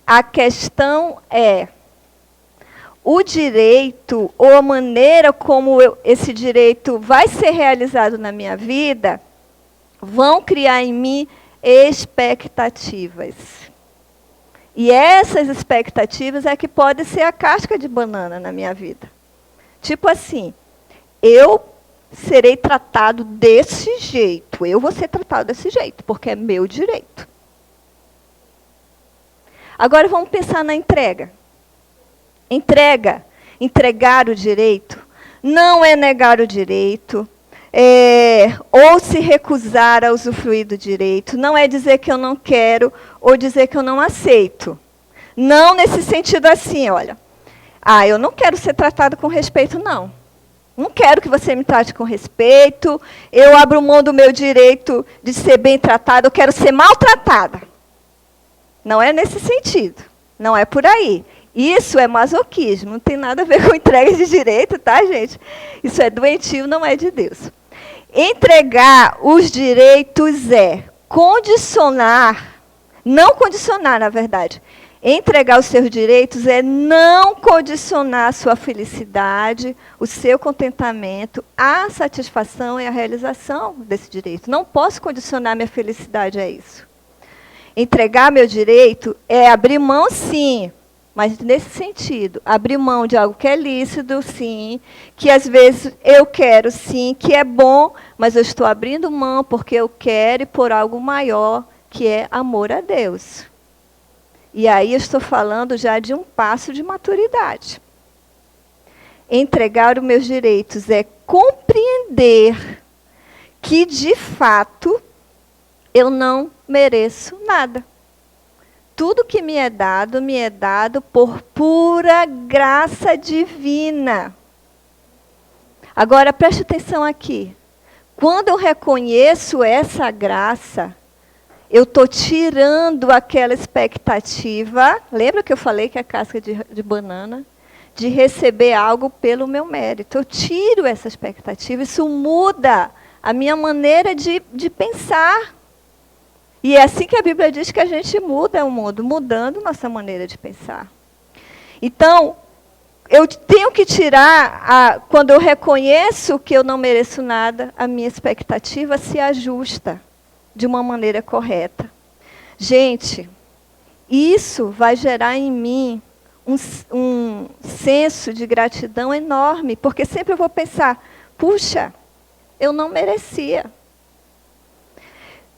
A questão é, o direito, ou a maneira como esse direito vai ser realizado na minha vida, vão criar em mim expectativas. E essas expectativas é que pode ser a casca de banana na minha vida. Tipo assim, eu serei tratado desse jeito. Eu vou ser tratado desse jeito, porque é meu direito. Agora vamos pensar na entrega. Entregar o direito, não é negar o direito, ou se recusar a usufruir do direito, não é dizer que eu não quero ou dizer que eu não aceito. Não nesse sentido assim, olha, eu não quero ser tratado com respeito, não. Não quero que você me trate com respeito, eu abro mão do meu direito de ser bem tratada, eu quero ser maltratada. Não é nesse sentido, não é por aí. Isso é masoquismo, não tem nada a ver com entrega de direito, tá, gente? Isso é doentio, não é de Deus. Entregar os direitos é condicionar, não condicionar, na verdade. Entregar os seus direitos é não condicionar a sua felicidade, o seu contentamento, à satisfação e à realização desse direito. Não posso condicionar minha felicidade a isso. Entregar meu direito é abrir mão, sim, mas nesse sentido, abrir mão de algo que é lícito, sim, que às vezes eu quero, sim, que é bom, mas eu estou abrindo mão porque eu quero e por algo maior, que é amor a Deus. E aí eu estou falando já de um passo de maturidade. Entregar os meus direitos é compreender que, de fato, eu não mereço nada. Tudo que me é dado por pura graça divina. Agora, preste atenção aqui. Quando eu reconheço essa graça, eu estou tirando aquela expectativa, lembra que eu falei que é casca de banana? De receber algo pelo meu mérito. Eu tiro essa expectativa, isso muda a minha maneira de pensar. E é assim que a Bíblia diz que a gente muda o mundo, mudando nossa maneira de pensar. Então, eu tenho que tirar, quando eu reconheço que eu não mereço nada, a minha expectativa se ajusta de uma maneira correta. Gente, isso vai gerar em mim um senso de gratidão enorme, porque sempre eu vou pensar, puxa, eu não merecia.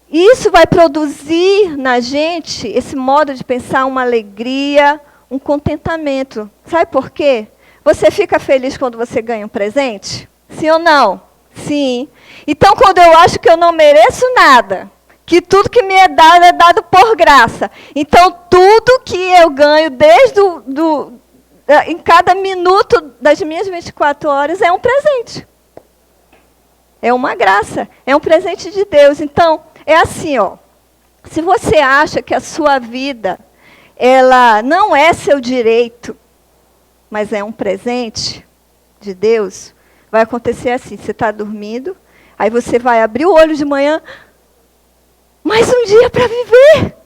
Isso vai produzir na gente, esse modo de pensar, uma alegria, um contentamento. Sabe por quê? Você fica feliz quando você ganha um presente? Sim ou não? Sim. Então, quando eu acho que eu não mereço nada, que tudo que me é dado por graça, então tudo que eu ganho desde em cada minuto das minhas 24 horas é um presente. É uma graça, é um presente de Deus. Então, é assim, ó. Se você acha que a sua vida, ela não é seu direito, mas é um presente de Deus, vai acontecer assim, você está dormindo, aí você vai abrir o olho de manhã, mais um dia para viver,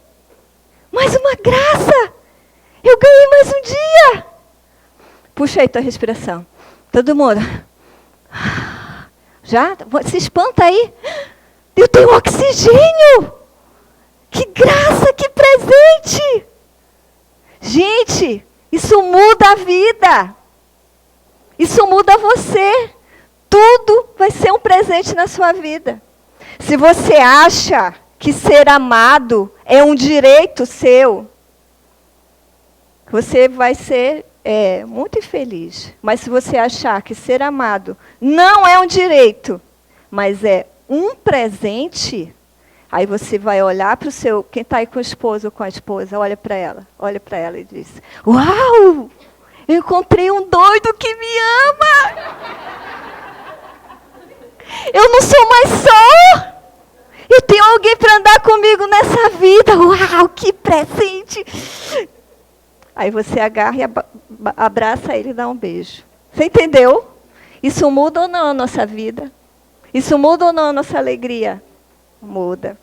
mais uma graça, eu ganhei mais um dia. Puxa aí tua respiração. Todo mundo. Já? Se espanta aí. Eu tenho oxigênio! Que graça, que presente! Gente, isso muda a vida. Isso muda você. Tudo vai ser um presente na sua vida. Se você acha que ser amado é um direito seu, você vai ser muito infeliz. Mas se você achar que ser amado não é um direito, mas é um presente, aí você vai olhar para o seu, quem está aí com o esposo ou com a esposa, olha para ela e diz, uau, eu encontrei um doido que me ama. Eu não sou mais só. Eu tenho alguém para andar comigo nessa vida. Uau, que presente. Aí você agarra e abraça ele e dá um beijo. Você entendeu? Isso muda ou não a nossa vida? Isso muda ou não a nossa alegria? Muda.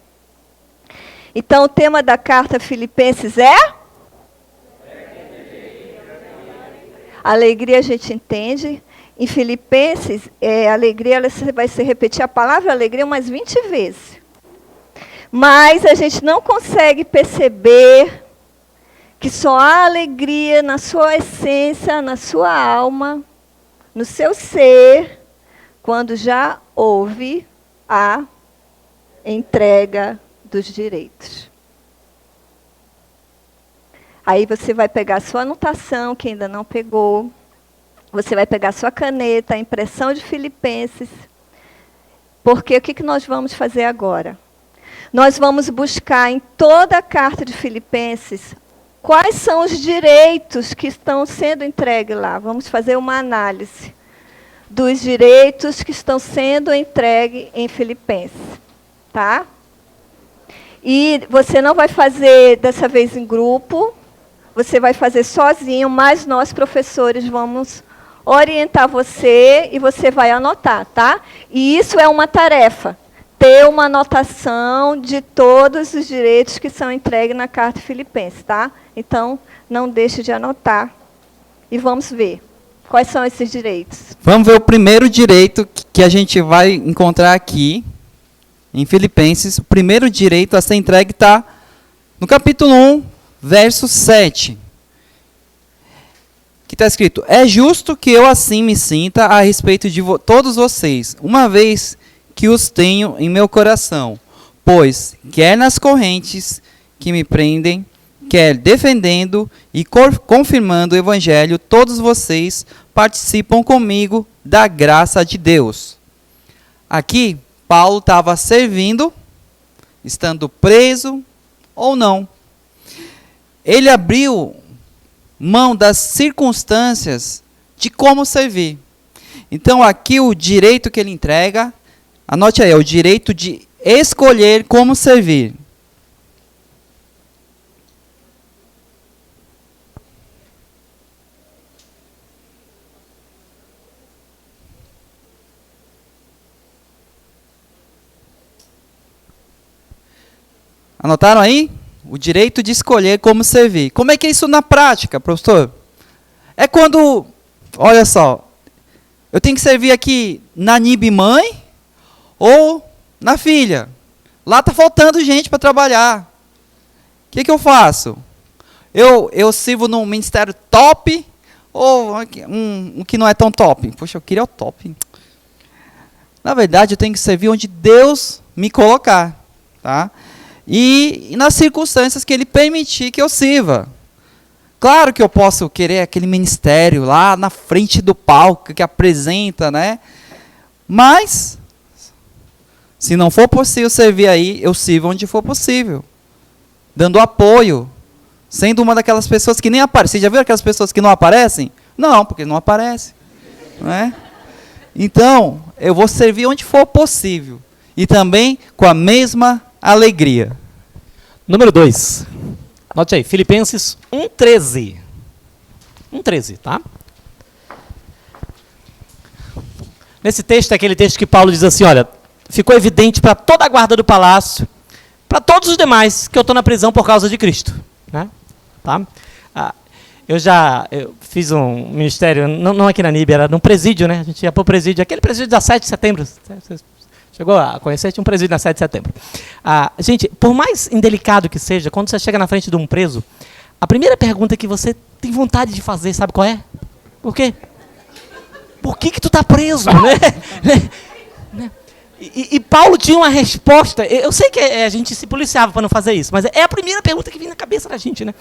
Então, o tema da carta Filipenses é? Alegria a gente entende. Em Filipenses, alegria vai se repetir a palavra alegria umas 20 vezes. Mas a gente não consegue perceber que só há alegria na sua essência, na sua alma, no seu ser, quando já houve a entrega dos direitos. Aí você vai pegar a sua anotação, que ainda não pegou. Você vai pegar a sua caneta, a impressão de Filipenses. Porque o que nós vamos fazer agora? Nós vamos buscar em toda a carta de Filipenses quais são os direitos que estão sendo entregues lá. Vamos fazer uma análise dos direitos que estão sendo entregues em Filipenses. Tá? E você não vai fazer dessa vez em grupo. Você vai fazer sozinho, mas nós, professores, vamos orientar você e você vai anotar, tá? E isso é uma tarefa, ter uma anotação de todos os direitos que são entregues na Carta Filipenses, tá? Então, não deixe de anotar. E vamos ver quais são esses direitos. Vamos ver o primeiro direito que a gente vai encontrar aqui, em Filipenses. O primeiro direito a ser entregue está no capítulo 1, verso 7, que está escrito: é justo que eu assim me sinta a respeito de todos vocês, uma vez que os tenho em meu coração, pois, quer nas correntes que me prendem, quer defendendo e confirmando o evangelho, todos vocês participam comigo da graça de Deus. Aqui, Paulo estava servindo, estando preso ou não. Ele abriu mão das circunstâncias de como servir. Então, aqui o direito que ele entrega, anote aí, é o direito de escolher como servir. Anotaram aí? O direito de escolher como servir. Como é que é isso na prática, professor? É quando, olha só, eu tenho que servir aqui na NIB mãe ou na filha. Lá está faltando gente para trabalhar. O que eu faço? Eu sirvo num ministério top ou um que não é tão top? Poxa, eu queria o top. Na verdade, eu tenho que servir onde Deus me colocar, tá? E nas circunstâncias que Ele permitir que eu sirva. Claro que eu posso querer aquele ministério lá na frente do palco que apresenta, né? Mas, se não for possível servir aí, eu sirvo onde for possível. Dando apoio. Sendo uma daquelas pessoas que nem aparecem. Você já viu aquelas pessoas que não aparecem? Não, porque não aparecem. Não é? Então, eu vou servir onde for possível. E também com a mesma alegria. Número 2. Note aí, Filipenses 1,13. 1,13, tá? Nesse texto, é aquele texto que Paulo diz assim, olha, ficou evidente para toda a guarda do palácio, para todos os demais, que eu estou na prisão por causa de Cristo. Né? Tá? Eu fiz um ministério, não aqui na NIB, era num presídio, né? A gente ia para o presídio, aquele presídio da 7 de setembro. Chegou a conhecer? Tinha um presídio na 7 de setembro. Gente, por mais indelicado que seja, quando você chega na frente de um preso, a primeira pergunta que você tem vontade de fazer, sabe qual é? Por quê? Por que tu está preso? Né? E Paulo tinha uma resposta. Eu sei que a gente se policiava para não fazer isso, mas é a primeira pergunta que vem na cabeça da gente. Né?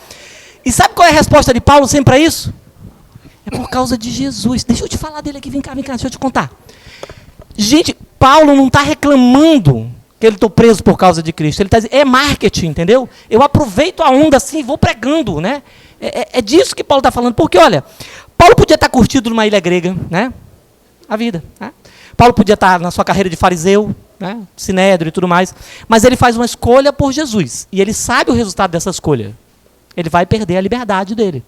E sabe qual é a resposta de Paulo sempre para isso? É por causa de Jesus. Deixa eu te falar dele aqui, vem cá, deixa eu te contar. Gente, Paulo não está reclamando que ele está preso por causa de Cristo. Ele está dizendo, é marketing, entendeu? Eu aproveito a onda assim e vou pregando, né? É disso que Paulo está falando. Porque, olha, Paulo podia estar curtido numa ilha grega, né? A vida. Né? Paulo podia estar na sua carreira de fariseu, né? Sinédrio e tudo mais. Mas ele faz uma escolha por Jesus. E ele sabe o resultado dessa escolha. Ele vai perder a liberdade dele.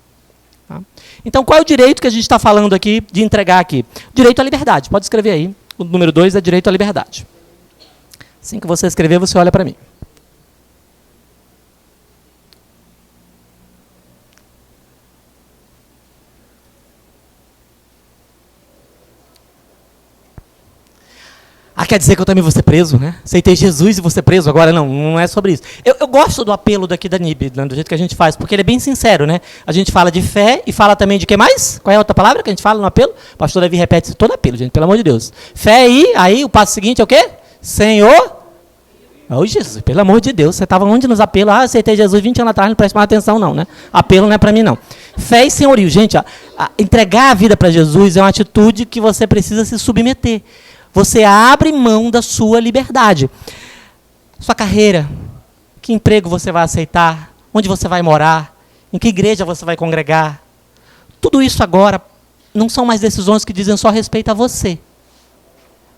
Tá? Então, qual é o direito que a gente está falando aqui, de entregar aqui? Direito à liberdade. Pode escrever aí. O número 2 é direito à liberdade. Assim que você escrever, você olha para mim. quer dizer que eu também vou ser preso, né? Aceitei Jesus e vou ser preso agora? Não, não é sobre isso. Eu gosto do apelo daqui da NIB, né, do jeito que a gente faz, porque ele é bem sincero, né? A gente fala de fé e fala também de que mais? Qual é a outra palavra que a gente fala no apelo? O pastor Davi repete todo apelo, gente, pelo amor de Deus. Fé e, aí o passo seguinte é o quê? Senhor. Oh, Jesus, pelo amor de Deus, você estava onde nos apelos? Aceitei Jesus 20 anos atrás, não preste mais atenção não, né? Apelo não é para mim não. Fé e senhorio. Gente, entregar a vida para Jesus é uma atitude que você precisa se submeter. Você abre mão da sua liberdade. Sua carreira, que emprego você vai aceitar, onde você vai morar, em que igreja você vai congregar. Tudo isso agora não são mais decisões que dizem só respeito a você.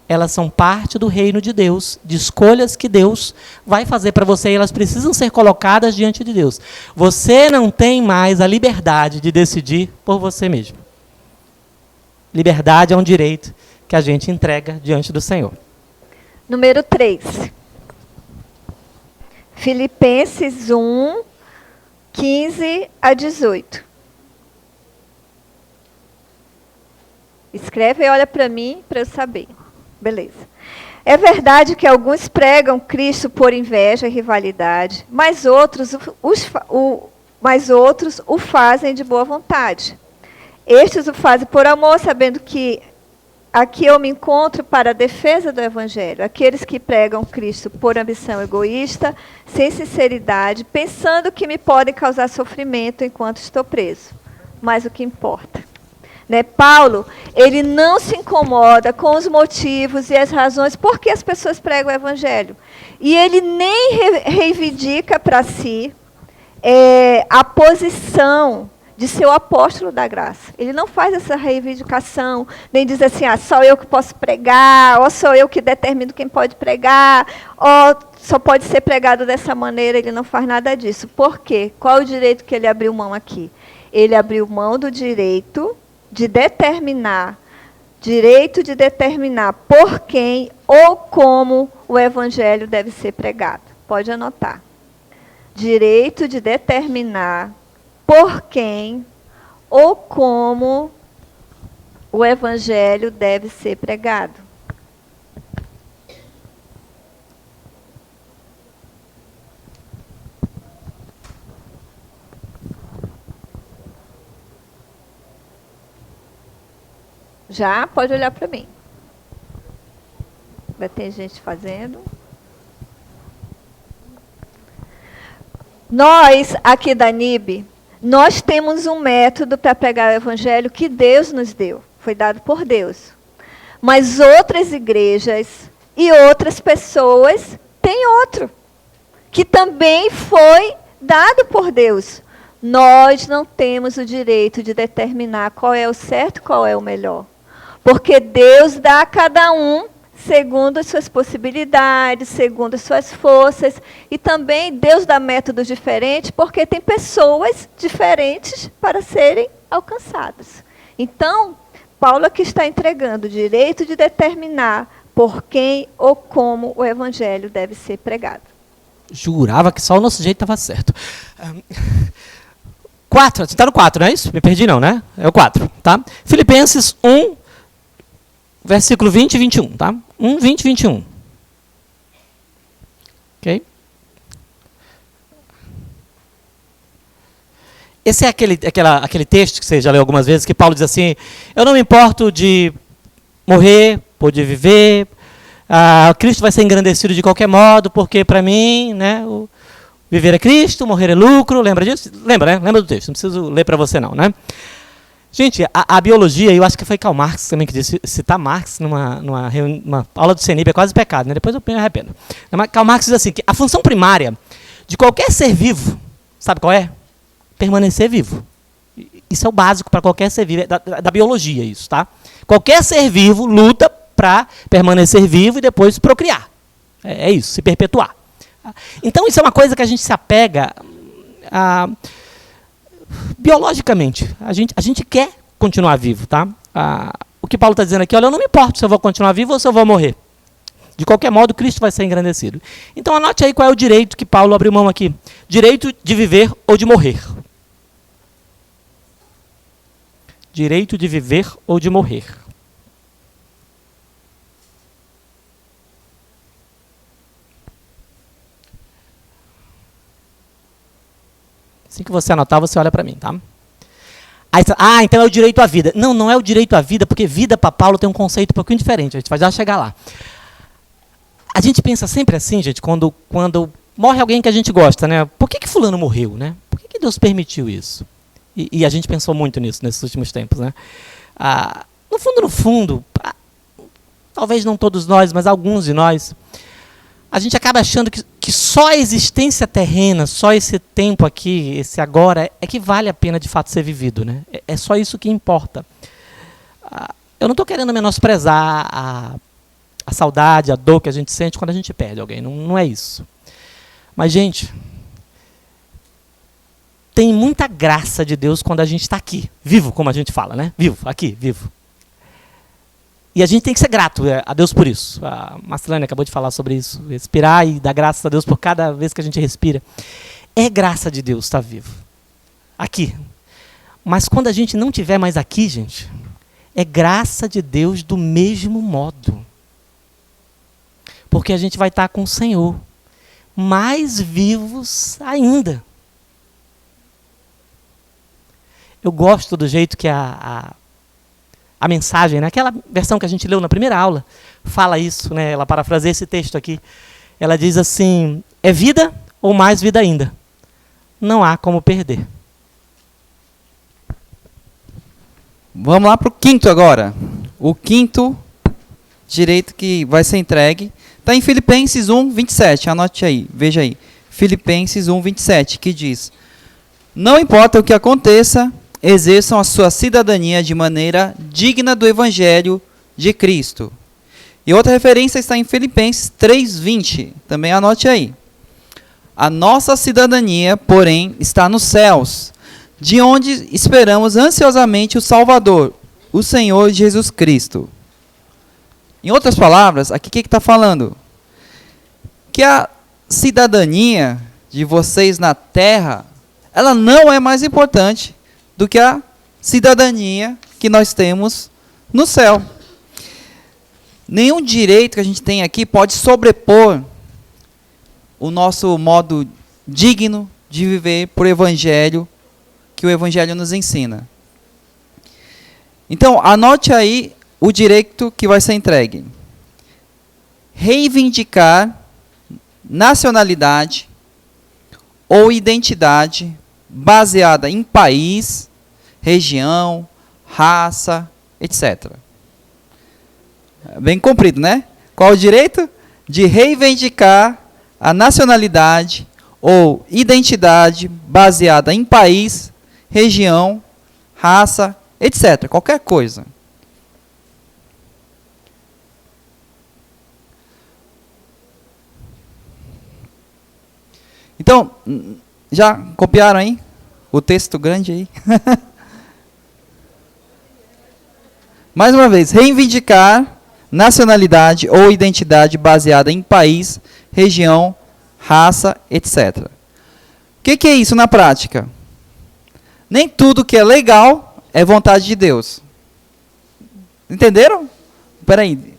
Elas são parte do reino de Deus, de escolhas que Deus vai fazer para você, e elas precisam ser colocadas diante de Deus. Você não tem mais a liberdade de decidir por você mesmo. Liberdade é um direito que a gente entrega diante do Senhor. Número 3. Filipenses 1, 15 a 18. Escreve e olha para mim para eu saber. Beleza. É verdade que alguns pregam Cristo por inveja e rivalidade, mas outros o fazem de boa vontade. Estes o fazem por amor, sabendo que aqui eu me encontro para a defesa do Evangelho. Aqueles que pregam Cristo por ambição egoísta, sem sinceridade, pensando que me podem causar sofrimento enquanto estou preso. Mas o que importa? Né? Paulo, ele não se incomoda com os motivos e as razões por que as pessoas pregam o Evangelho. E ele nem reivindica para si a posição de ser o apóstolo da graça. Ele não faz essa reivindicação, nem diz assim, só eu que posso pregar, ou sou eu que determino quem pode pregar, ou só pode ser pregado dessa maneira. Ele não faz nada disso. Por quê? Qual o direito que ele abriu mão aqui? Ele abriu mão do direito de determinar por quem ou como o Evangelho deve ser pregado. Pode anotar. Direito de determinar por quem ou como o Evangelho deve ser pregado. Já pode olhar para mim. Vai ter gente fazendo. Nós, aqui da NIB, nós temos um método para pregar o Evangelho que Deus nos deu. Foi dado por Deus. Mas outras igrejas e outras pessoas têm outro, que também foi dado por Deus. Nós não temos o direito de determinar qual é o certo e qual é o melhor. Porque Deus dá a cada um segundo as suas possibilidades, segundo as suas forças. E também Deus dá métodos diferentes, porque tem pessoas diferentes para serem alcançadas. Então, Paulo aqui está entregando o direito de determinar por quem ou como o Evangelho deve ser pregado. Jurava que só o nosso jeito estava certo. 4, você está no 4, não é isso? Me perdi não, né? É o 4, tá? Filipenses 1, versículo 20 e 21, tá? 1, 20 e 21. Ok? Esse é aquele texto que você já leu algumas vezes, que Paulo diz assim, eu não me importo de morrer ou de viver, Cristo vai ser engrandecido de qualquer modo, porque para mim, né, viver é Cristo, morrer é lucro, lembra disso? Lembra, né? Lembra do texto, não preciso ler para você não, né? Gente, a biologia, eu acho que foi Karl Marx também que disse, citar Marx numa aula do CNIB é quase pecado, né? Depois eu me arrependo. Karl Marx diz assim, que a função primária de qualquer ser vivo, sabe qual é? Permanecer vivo. Isso é o básico para qualquer ser vivo, da biologia isso, tá? Qualquer ser vivo luta para permanecer vivo e depois procriar. É isso, se perpetuar. Então isso é uma coisa que a gente se apega biologicamente. A gente quer continuar vivo, tá? O que Paulo está dizendo aqui, olha, eu não me importo se eu vou continuar vivo ou se eu vou morrer. De qualquer modo, Cristo vai ser engrandecido. Então anote aí qual é o direito que Paulo abriu mão aqui. Direito de viver ou de morrer. Direito de viver ou de morrer. Assim que você anotar, você olha para mim, tá? Aí, então é o direito à vida. Não, não é o direito à vida, porque vida para Paulo tem um conceito um pouquinho diferente. A gente vai já chegar lá. A gente pensa sempre assim, gente, quando morre alguém que a gente gosta, né? Por que fulano morreu, né? Por que Deus permitiu isso? E a gente pensou muito nisso nesses últimos tempos, né? No fundo, talvez não todos nós, mas alguns de nós, a gente acaba achando que só a existência terrena, só esse tempo aqui, esse agora, é que vale a pena de fato ser vivido, né? É só isso que importa. Eu não estou querendo menosprezar a saudade, a dor que a gente sente quando a gente perde alguém, não é isso. Mas, gente, tem muita graça de Deus quando a gente está aqui, vivo, como a gente fala, né? Vivo, aqui, vivo. E a gente tem que ser grato a Deus por isso. A Marcelane acabou de falar sobre isso. Respirar e dar graças a Deus por cada vez que a gente respira. É graça de Deus estar vivo. Aqui. Mas quando a gente não estiver mais aqui, gente, é graça de Deus do mesmo modo. Porque a gente vai estar com o Senhor. Mais vivos ainda. Eu gosto do jeito que a mensagem, né? Aquela versão que a gente leu na primeira aula, fala isso, né? Ela parafraseia esse texto aqui. Ela diz assim, é vida ou mais vida ainda? Não há como perder. Vamos lá para o quinto agora. O quinto direito que vai ser entregue está em Filipenses 1, 27. Anote aí, veja aí. Filipenses 1, 27, que diz: não importa o que aconteça, exerçam a sua cidadania de maneira digna do Evangelho de Cristo. E outra referência está em Filipenses 3:20. Também anote aí. A nossa cidadania, porém, está nos céus, de onde esperamos ansiosamente o Salvador, o Senhor Jesus Cristo. Em outras palavras, aqui o que está falando? Que a cidadania de vocês na terra, ela não é mais importante do que a cidadania que nós temos no céu. Nenhum direito que a gente tem aqui pode sobrepor o nosso modo digno de viver por evangelho, que o evangelho nos ensina. Então, anote aí o direito que vai ser entregue. Reivindicar nacionalidade ou identidade baseada em país, região, raça, etc. Bem comprido, né? Qual o direito? De reivindicar a nacionalidade ou identidade baseada em país, região, raça, etc. Qualquer coisa. Então, já copiaram aí? O texto grande aí? Mais uma vez, reivindicar nacionalidade ou identidade baseada em país, região, raça, etc. O que é isso na prática? Nem tudo que é legal é vontade de Deus. Entenderam? Espera aí.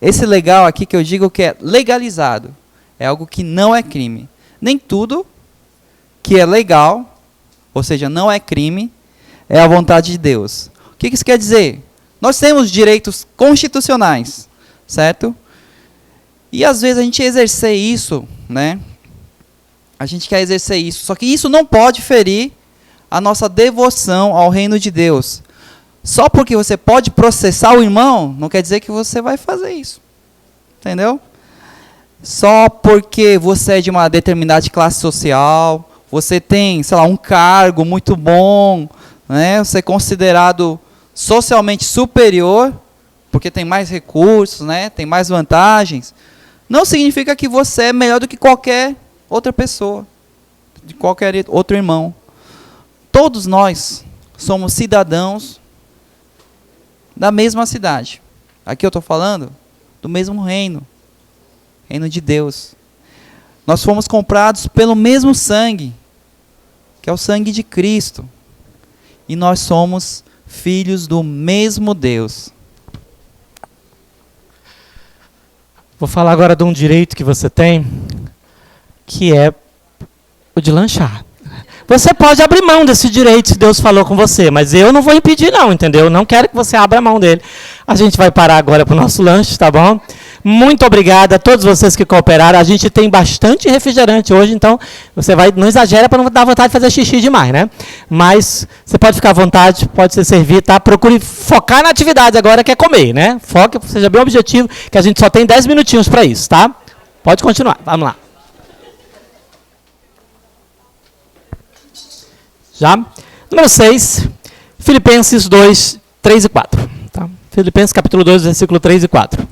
Esse legal aqui que eu digo que é legalizado. É algo que não é crime. Nem tudo que é legal, ou seja, não é crime, é a vontade de Deus. O que isso quer dizer? Nós temos direitos constitucionais, certo? E às vezes a gente exercer isso, né? A gente quer exercer isso, só que isso não pode ferir a nossa devoção ao reino de Deus. Só porque você pode processar o irmão, não quer dizer que você vai fazer isso. Entendeu? Só porque você é de uma determinada classe social, você tem, sei lá, um cargo muito bom, né? Você é considerado socialmente superior, porque tem mais recursos, né? Tem mais vantagens, não significa que você é melhor do que qualquer outra pessoa, de qualquer outro irmão. Todos nós somos cidadãos da mesma cidade. Aqui eu estou falando do mesmo reino, reino de Deus. Nós fomos comprados pelo mesmo sangue, que é o sangue de Cristo. E nós somos filhos do mesmo Deus. Vou falar agora de um direito que você tem, que é o de lanchar. Você pode abrir mão desse direito se Deus falou com você, mas eu não vou impedir não, entendeu? Eu não quero que você abra mão dele. A gente vai parar agora para o nosso lanche, tá bom? Muito obrigado a todos vocês que cooperaram. A gente tem bastante refrigerante hoje, então você não exagera para não dar vontade de fazer xixi demais, né? Mas você pode ficar à vontade, pode se servir, tá? Procure focar na atividade agora, que é comer, né? Foque, seja bem objetivo, que a gente só tem 10 minutinhos para isso, tá? Pode continuar, vamos lá. Já? Número 6, Filipenses 2, 3 e 4. Tá? Filipenses capítulo 2, versículo 3 e 4.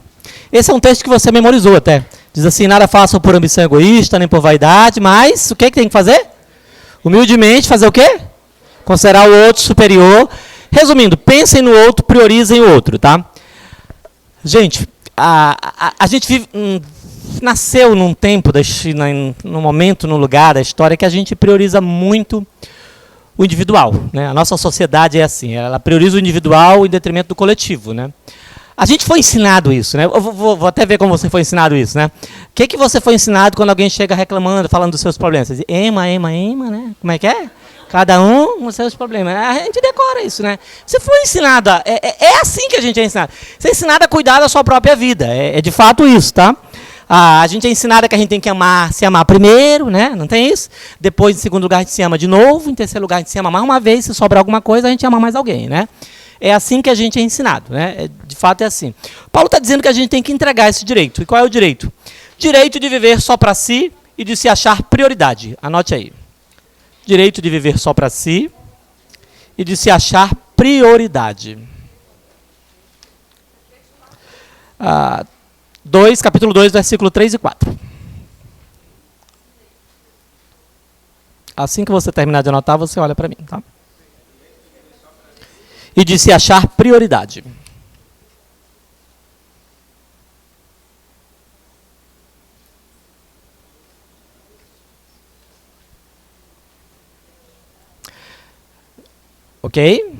Esse é um texto que você memorizou até. Diz assim, nada façam por ambição egoísta, nem por vaidade, mas o que tem que fazer? Humildemente fazer o quê? Considerar o outro superior. Resumindo, pensem no outro, priorizem o outro. Tá? Gente, a gente vive... nasceu num tempo, num momento, num lugar da história que a gente prioriza muito o individual, né? A nossa sociedade é assim, ela prioriza o individual em detrimento do coletivo, né? A gente foi ensinado isso, né? Eu vou até ver como você foi ensinado isso, né? O que você foi ensinado quando alguém chega reclamando, falando dos seus problemas? Você diz, ema, né? Como é que é? Cada um com os seus problemas. A gente decora isso, né? Você foi ensinado, é assim que a gente é ensinado. Você é ensinado a cuidar da sua própria vida, é de fato isso, tá? A gente é ensinado que a gente tem que se amar primeiro, né? Não tem isso? Depois, em segundo lugar, a gente se ama de novo. Em terceiro lugar, a gente se ama mais uma vez. Se sobrar alguma coisa, a gente ama mais alguém, né? É assim que a gente é ensinado, né? De fato é assim. Paulo está dizendo que a gente tem que entregar esse direito. E qual é o direito? Direito de viver só para si e de se achar prioridade. Anote aí. Direito de viver só para si e de se achar prioridade. 2, capítulo 2, versículo 3 e 4. Assim que você terminar de anotar, você olha para mim, tá? E de se achar prioridade. Ok?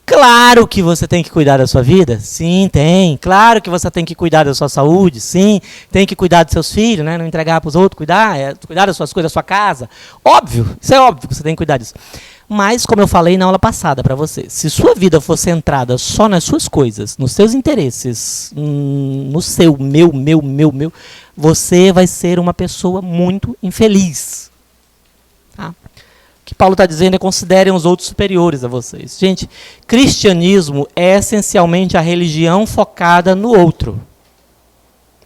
Claro que você tem que cuidar da sua vida? Sim, tem. Claro que você tem que cuidar da sua saúde? Sim. Tem que cuidar dos seus filhos, né? Não entregar para os outros, cuidar das suas coisas, da sua casa. Óbvio, isso é óbvio que você tem que cuidar disso. Mas, como eu falei na aula passada para você, se sua vida for centrada só nas suas coisas, nos seus interesses, no seu, meu, você vai ser uma pessoa muito infeliz. Tá? O que Paulo está dizendo é considerem os outros superiores a vocês. Gente, cristianismo é essencialmente a religião focada no outro,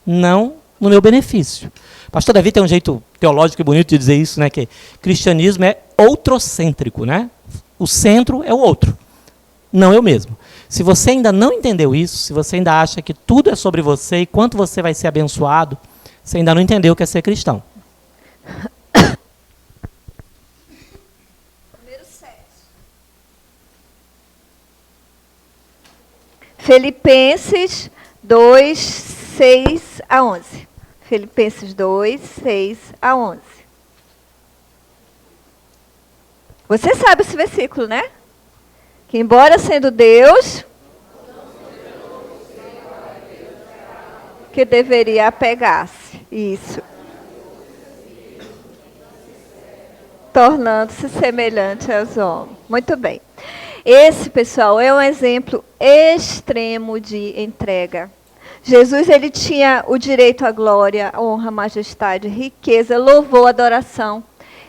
não no meu benefício. Pastor Davi tem um jeito teológico e bonito de dizer isso, né? Que cristianismo é outrocêntrico, né? O centro é o outro, não eu mesmo. Se você ainda não entendeu isso, se você ainda acha que tudo é sobre você e quanto você vai ser abençoado, você ainda não entendeu o que é ser cristão. Filipenses 2, 6 a 11. Filipenses 2, 6 a 11. Você sabe esse versículo, né? Que embora sendo Deus, que deveria apegar-se. Isso. Tornando-se semelhante aos homens. Muito bem. Esse, pessoal, é um exemplo extremo de entrega. Jesus, ele tinha o direito à glória, honra, majestade, riqueza, louvor, adoração.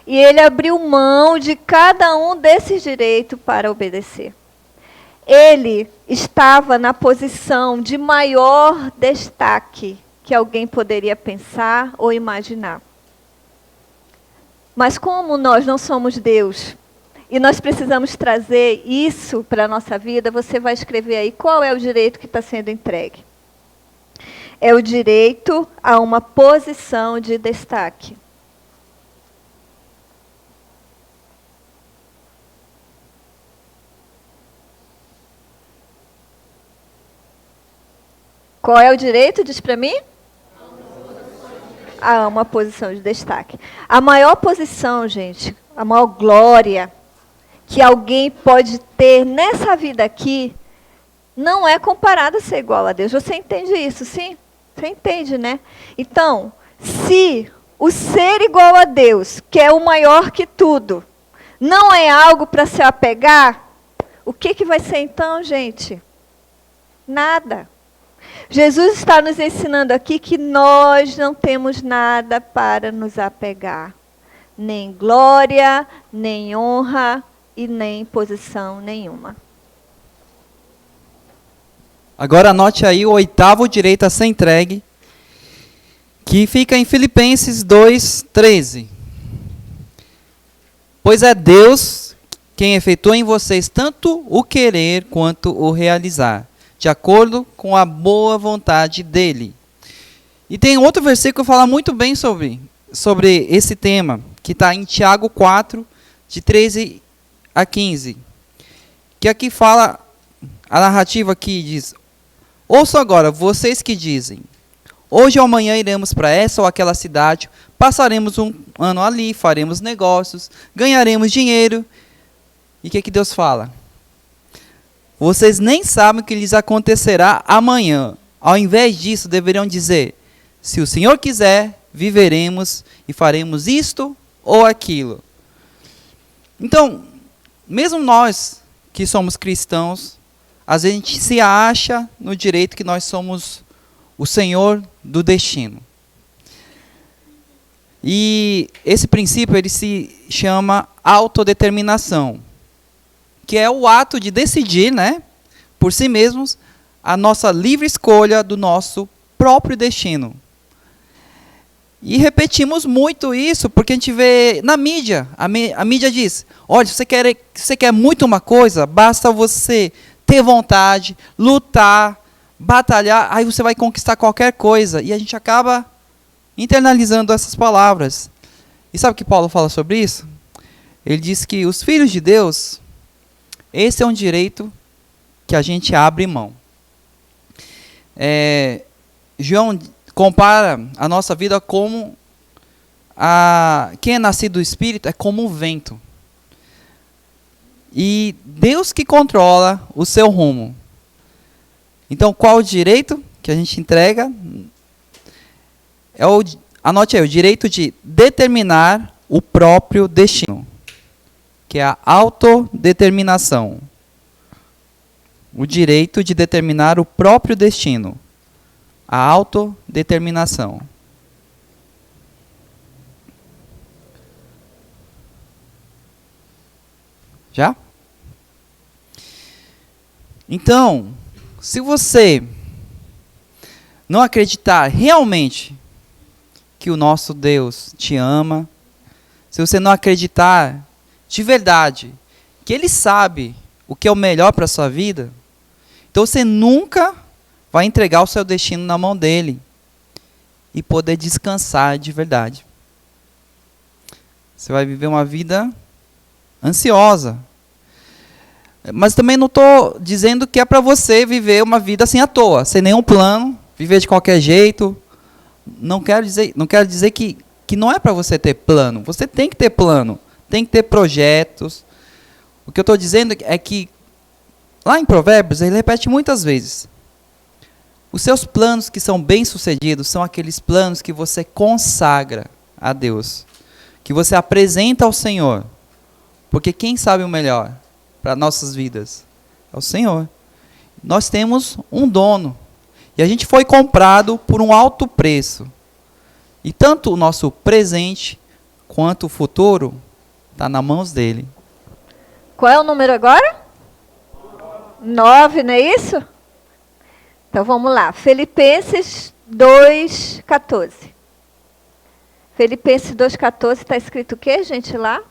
E ele abriu mão de cada um desses direitos para obedecer. Ele estava na posição de maior destaque que alguém poderia pensar ou imaginar. Mas como nós não somos Deus, e nós precisamos trazer isso para a nossa vida, você vai escrever aí qual é o direito que está sendo entregue. É o direito a uma posição de destaque. Qual é o direito? Diz para mim. A uma posição de destaque. A maior posição, gente, a maior glória que alguém pode ter nessa vida aqui, não é comparada a ser igual a Deus. Você entende isso, sim? Você entende, né? Então, se o ser igual a Deus, que é o maior que tudo, não é algo para se apegar, o que vai ser então, gente? Nada. Jesus está nos ensinando aqui que nós não temos nada para nos apegar. Nem glória, nem honra e nem posição nenhuma. Agora anote aí o 8º direito a ser entregue, que fica em Filipenses 2:13. Pois é Deus quem efetua em vocês tanto o querer quanto o realizar, de acordo com a boa vontade dele. E tem outro versículo que fala muito bem sobre esse tema, que está em Tiago 4, de 13 a 15. Que aqui fala, a narrativa aqui diz: ouçam agora, vocês que dizem, hoje ou amanhã iremos para essa ou aquela cidade, passaremos um ano ali, faremos negócios, ganharemos dinheiro. E o que Deus fala? Vocês nem sabem o que lhes acontecerá amanhã. Ao invés disso, deveriam dizer, se o Senhor quiser, viveremos e faremos isto ou aquilo. Então, mesmo nós que somos cristãos, às vezes a gente se acha no direito que nós somos o Senhor do destino. E esse princípio ele se chama autodeterminação, que é o ato de decidir, né, por si mesmos, a nossa livre escolha do nosso próprio destino. E repetimos muito isso, porque a gente vê na mídia, a mídia diz, olha, se você quer muito uma coisa, basta você ter vontade, lutar, batalhar, aí você vai conquistar qualquer coisa. E a gente acaba internalizando essas palavras. E sabe o que Paulo fala sobre isso? Ele diz que os filhos de Deus, esse é um direito que a gente abre mão. João compara a nossa vida como quem é nascido do Espírito é como um vento. E Deus que controla o seu rumo. Então, qual o direito que a gente entrega? Anote aí, o direito de determinar o próprio destino, que é a autodeterminação. O direito de determinar o próprio destino. A autodeterminação. Já? Então, se você não acreditar realmente que o nosso Deus te ama, se você não acreditar de verdade que Ele sabe o que é o melhor para a sua vida, então você nunca vai entregar o seu destino na mão dEle e poder descansar de verdade. Você vai viver uma vida ansiosa. Mas também não estou dizendo que é para você viver uma vida assim à toa, sem nenhum plano, viver de qualquer jeito. Não quero dizer que não é para você ter plano. Você tem que ter plano, tem que ter projetos. O que eu estou dizendo é que, lá em Provérbios, ele repete muitas vezes. Os seus planos que são bem-sucedidos são aqueles planos que você consagra a Deus, que você apresenta ao Senhor. Porque quem sabe o melhor para nossas vidas? É o Senhor. Nós temos um dono. E a gente foi comprado por um alto preço. E tanto o nosso presente quanto o futuro está nas mãos dele. Qual é o número agora? 9, não é isso? Então vamos lá. Filipenses 2:14. Filipenses 2:14 está escrito o quê, gente, lá?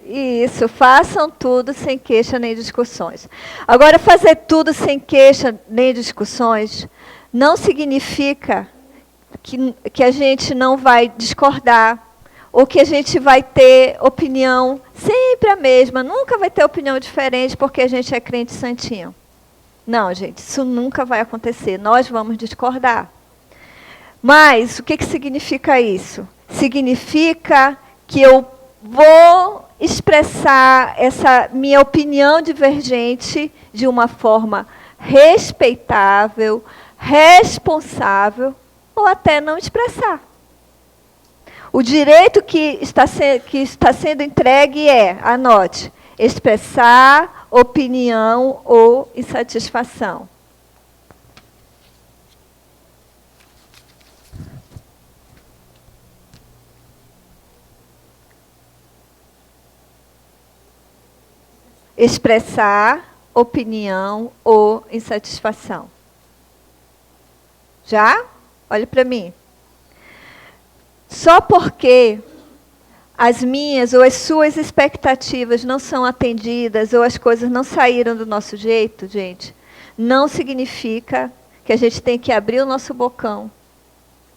Isso, façam tudo sem queixa nem discussões. Agora, fazer tudo sem queixa nem discussões não significa que a gente não vai discordar, ou que a gente vai ter opinião sempre a mesma, nunca vai ter opinião diferente porque a gente é crente santinho. Não, gente, isso nunca vai acontecer, nós vamos discordar. Mas, o que significa isso? Significa que eu vou expressar essa minha opinião divergente de uma forma respeitável, responsável, ou até não expressar. O direito que está sendo entregue é, anote, expressar opinião ou insatisfação. Expressar opinião ou insatisfação. Já? Olhe para mim. Só porque as minhas ou as suas expectativas não são atendidas ou as coisas não saíram do nosso jeito, gente, não significa que a gente tem que abrir o nosso bocão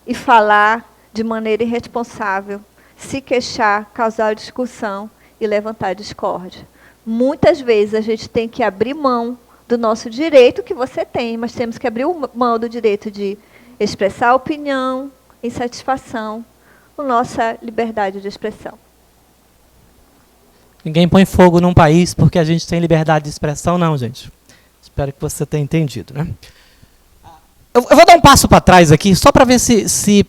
e falar de maneira irresponsável, se queixar, causar discussão e levantar discórdia. Muitas vezes a gente tem que abrir mão do nosso direito que você tem, mas temos que abrir mão do direito de expressar opinião, insatisfação, com nossa liberdade de expressão. Ninguém põe fogo num país porque a gente tem liberdade de expressão, não, gente. Espero que você tenha entendido, né? Eu vou dar um passo para trás aqui, só para ver se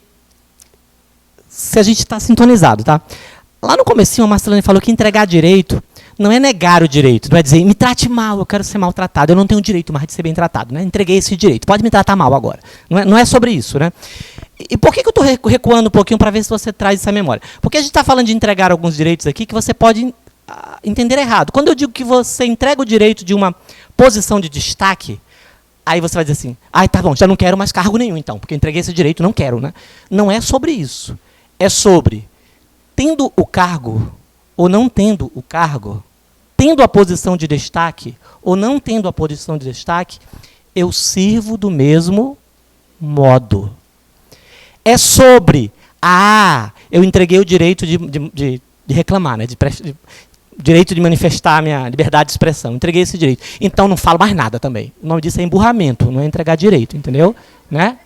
a gente está sintonizado, tá? Lá no comecinho, a Marcelane falou que entregar direito não é negar o direito, não é dizer, me trate mal, eu quero ser maltratado, eu não tenho direito mais de ser bem tratado, né? Entreguei esse direito, pode me tratar mal agora. Não é sobre isso, né? E por que eu estou recuando um pouquinho para ver se você traz essa memória? Porque a gente está falando de entregar alguns direitos aqui que você pode entender errado. Quando eu digo que você entrega o direito de uma posição de destaque, aí você vai dizer assim, tá bom, já não quero mais cargo nenhum então, porque eu entreguei esse direito, não quero, né? Não é sobre isso. É sobre, tendo o cargo ou não tendo o cargo, tendo a posição de destaque ou não tendo a posição de destaque, eu sirvo do mesmo modo. É sobre, eu entreguei o direito de reclamar, né? Direito de manifestar a minha liberdade de expressão. Entreguei esse direito. Então não falo mais nada também. O nome disso é emburramento, não é entregar direito, entendeu? Né?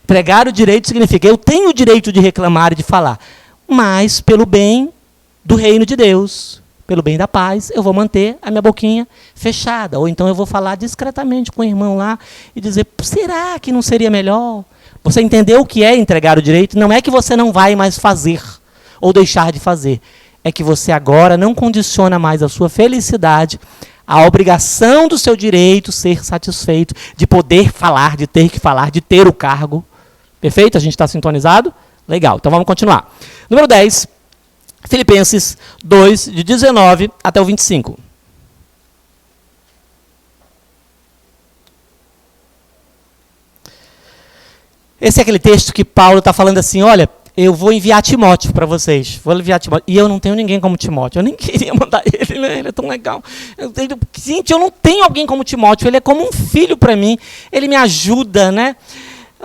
Entregar o direito significa, eu tenho o direito de reclamar e de falar, mas pelo bem do reino de Deus, pelo bem da paz, eu vou manter a minha boquinha fechada. Ou então eu vou falar discretamente com o irmão lá e dizer, será que não seria melhor? Você entendeu o que é entregar o direito? Não é que você não vai mais fazer ou deixar de fazer. É que você agora não condiciona mais a sua felicidade à obrigação do seu direito ser satisfeito, de poder falar, de ter que falar, de ter o cargo. Perfeito? A gente está sintonizado? Legal, então vamos continuar. Número 10, Filipenses 2, de 19 até o 25. Esse é aquele texto que Paulo está falando assim, olha, eu vou enviar Timóteo para vocês. Vou enviar Timóteo. E eu não tenho ninguém como Timóteo. Eu nem queria mandar ele, né? Ele é tão legal. Gente, eu não tenho alguém como Timóteo. Ele é como um filho para mim. Ele me ajuda, né?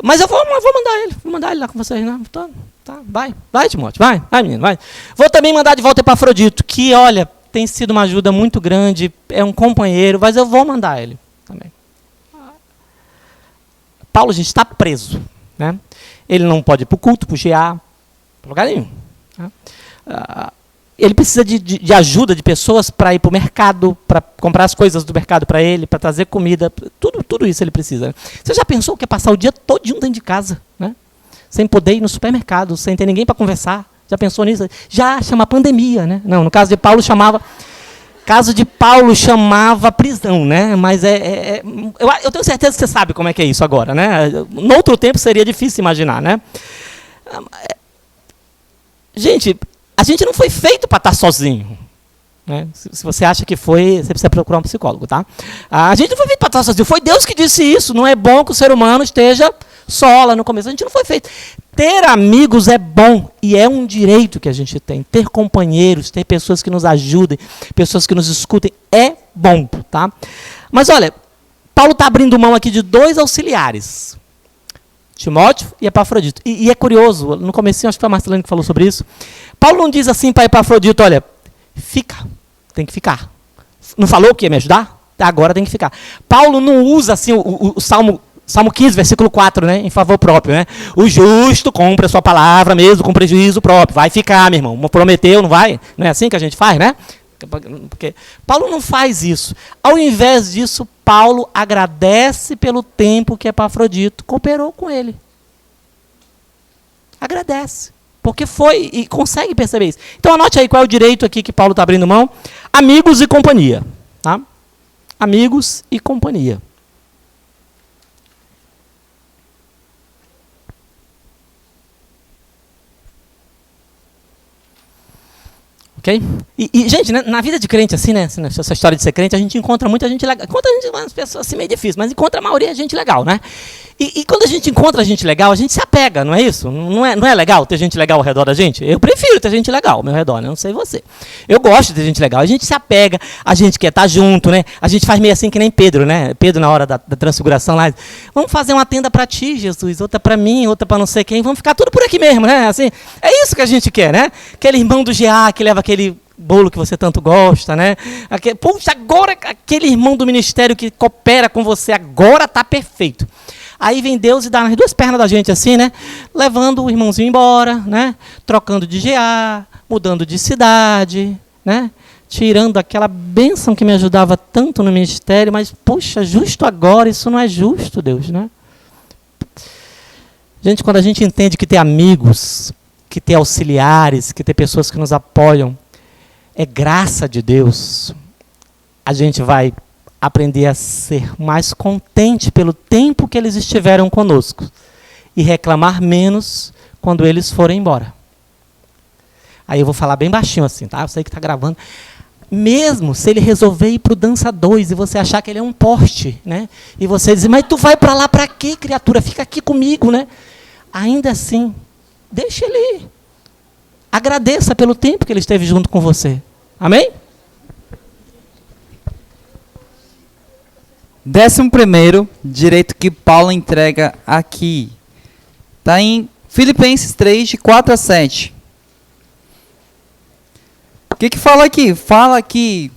Mas eu vou mandar ele. Vou mandar ele lá com vocês, né? Tá, vai, Timóteo. Vai, menino, vai. Vou também mandar de volta para Epafrodito, que, olha, tem sido uma ajuda muito grande. É um companheiro, mas eu vou mandar ele também. Paulo, gente, está preso. Né? Ele não pode ir para o culto, para o GA, para lugar nenhum. Né? Ele precisa de ajuda de pessoas para ir para o mercado, para comprar as coisas do mercado para ele, para trazer comida, tudo isso ele precisa. Né? Você já pensou que é passar o dia todo dentro de casa, né? Sem poder ir no supermercado, sem ter ninguém para conversar? Já pensou nisso? Já chama pandemia, né? Não, no caso de Paulo chamava prisão, né? Mas eu tenho certeza que você sabe como é que é isso agora, né? No outro tempo seria difícil imaginar, né? Gente, a gente não foi feito para estar sozinho. Né? Se você acha que foi, você precisa procurar um psicólogo, tá? A gente não foi feito para estar sozinho. Foi Deus que disse isso. Não é bom que o ser humano esteja só lá no começo. A gente não foi feito. Ter amigos é bom e é um direito que a gente tem. Ter companheiros, ter pessoas que nos ajudem, pessoas que nos escutem, é bom, tá? Mas olha, Paulo está abrindo mão aqui de 2 auxiliares, Timóteo e Epafrodito. E é curioso, no comecinho, acho que foi a Marcelane que falou sobre isso, Paulo não diz assim para Epafrodito, olha, fica, tem que ficar. Não falou que ia me ajudar? Agora tem que ficar. Paulo não usa assim o Salmo 15, versículo 4, né, em favor próprio. Né? O justo cumpre a sua palavra mesmo com prejuízo próprio. Vai ficar, meu irmão. Prometeu, não vai? Não é assim que a gente faz, né? Porque Paulo não faz isso. Ao invés disso, Paulo agradece pelo tempo que Epafrodito cooperou com ele. Agradece. porque foi e consegue perceber isso. Então anote aí qual é o direito aqui que Paulo está abrindo mão. Amigos e companhia. Tá? Amigos e companhia. Ok? Gente, né, na vida de crente, assim, né? Essa história de ser crente, a gente encontra muita gente legal. Encontra umas pessoas assim meio difíceis, mas encontra a maioria gente legal, né? E quando a gente encontra gente legal, a gente se apega, não é isso? Não é legal ter gente legal ao redor da gente? Eu prefiro ter gente legal ao meu redor, né? Não sei você. Eu gosto de ter gente legal. A gente se apega, a gente quer estar junto, né? A gente faz meio assim que nem Pedro, né? Pedro na hora da transfiguração lá. Vamos fazer uma tenda para ti, Jesus, outra para mim, outra para não sei quem. Vamos ficar tudo por aqui mesmo, né? Assim, é isso que a gente quer, né? Aquele irmão do GA que leva aquele bolo que você tanto gosta, né? Puxa, agora aquele irmão do ministério que coopera com você, agora está perfeito. Aí vem Deus e dá nas duas pernas da gente assim, né? Levando o irmãozinho embora, né? Trocando de GA, mudando de cidade, né? Tirando aquela bênção que me ajudava tanto no ministério, mas, poxa, justo agora, isso não é justo, Deus, né? Gente, quando a gente entende que ter amigos, que ter auxiliares, que ter pessoas que nos apoiam, é graça de Deus, a gente vai aprender a ser mais contente pelo tempo que eles estiveram conosco e reclamar menos quando eles forem embora. Aí eu vou falar bem baixinho assim, tá? Eu sei que está gravando. Mesmo se ele resolver ir para o Dança 2 e você achar que ele é um poste, né? E você dizer, mas tu vai para lá para quê, criatura? Fica aqui comigo, né? Ainda assim, deixa ele ir. Agradeça pelo tempo que ele esteve junto com você. Amém? 11º direito que Paulo entrega aqui. Está em Filipenses 3, de 4 a 7. O que fala aqui? Fala que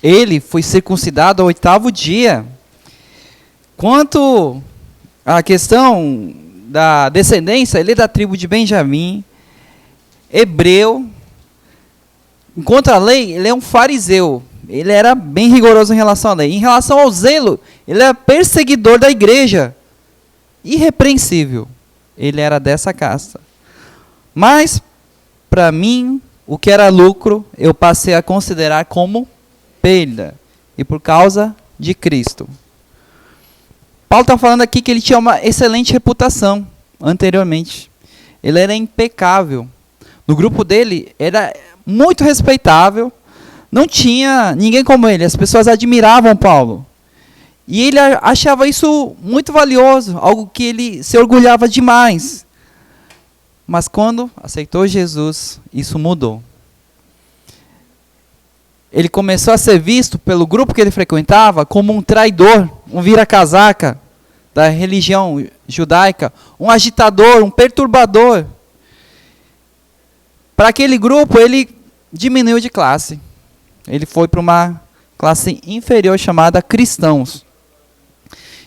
ele foi circuncidado ao 8º dia. Quanto à questão da descendência, ele é da tribo de Benjamim, hebreu. Contra a lei, ele é um fariseu. Ele era bem rigoroso em relação à lei. Em relação ao zelo, ele é perseguidor da igreja. Irrepreensível. Ele era dessa casta. Mas, para mim, o que era lucro, eu passei a considerar como perda. E por causa de Cristo. Paulo está falando aqui que ele tinha uma excelente reputação anteriormente. Ele era impecável. No grupo dele, era muito respeitável. Não tinha ninguém como ele. As pessoas admiravam Paulo. E ele achava isso muito valioso, algo que ele se orgulhava demais. Mas quando aceitou Jesus, isso mudou. Ele começou a ser visto pelo grupo que ele frequentava como um traidor, um vira-casaca da religião judaica, um agitador, um perturbador. Para aquele grupo, ele diminuiu de classe. Ele foi para uma classe inferior chamada cristãos.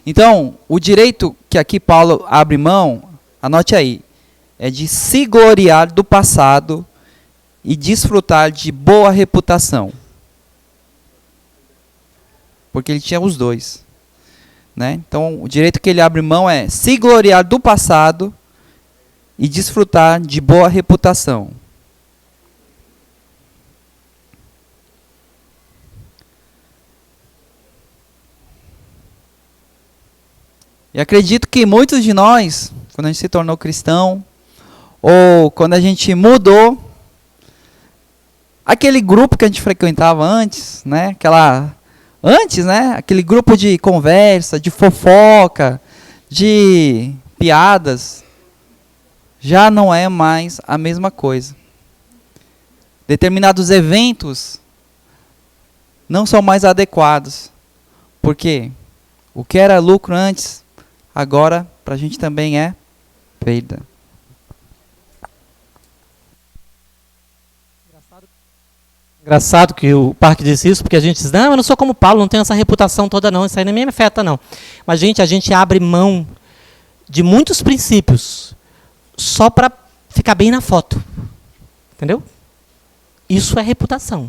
Então, o direito que aqui Paulo abre mão, anote aí, é de se gloriar do passado e desfrutar de boa reputação. Porque ele tinha os dois. Né? Então, o direito que ele abre mão é se gloriar do passado e desfrutar de boa reputação. E acredito que muitos de nós, quando a gente se tornou cristão, ou quando a gente mudou, aquele grupo que a gente frequentava antes, né? Aquele grupo de conversa, de fofoca, de piadas, já não é mais a mesma coisa. Determinados eventos não são mais adequados. Por quê? O que era lucro antes, agora, para a gente também é perda. Engraçado que o Parque disse isso, porque a gente diz, não, eu não sou como Paulo, não tenho essa reputação toda não, isso aí nem me afeta não. Mas, gente, a gente abre mão de muitos princípios só para ficar bem na foto. Entendeu? Isso é reputação.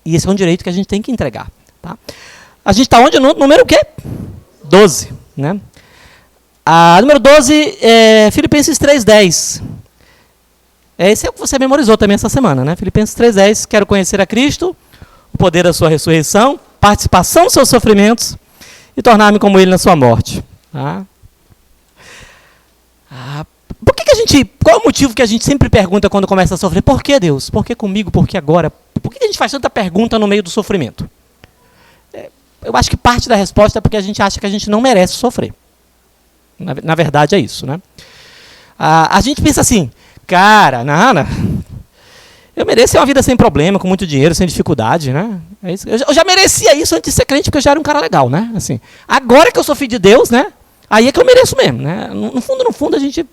E esse é um direito que a gente tem que entregar. Tá? A gente está onde? No número o quê? 12. Né? A número 12 é Filipenses 3:10. Esse é o que você memorizou também essa semana, né? Filipenses 3:10, quero conhecer a Cristo, o poder da sua ressurreição, participação dos seus sofrimentos e tornar-me como ele na sua morte. Tá? Qual é o motivo que a gente sempre pergunta quando começa a sofrer? Por que Deus? Por que comigo? Por que agora? Por que a gente faz tanta pergunta no meio do sofrimento? Eu acho que parte da resposta é porque a gente acha que a gente não merece sofrer. Na verdade é isso, né? A gente pensa assim, cara, Nana, eu mereço uma vida sem problema, com muito dinheiro, sem dificuldade, né? É isso. Eu já merecia isso antes de ser crente, porque eu já era um cara legal, né? Assim, agora que eu sou filho de Deus, né? Aí é que eu mereço mesmo, né? No fundo, a gente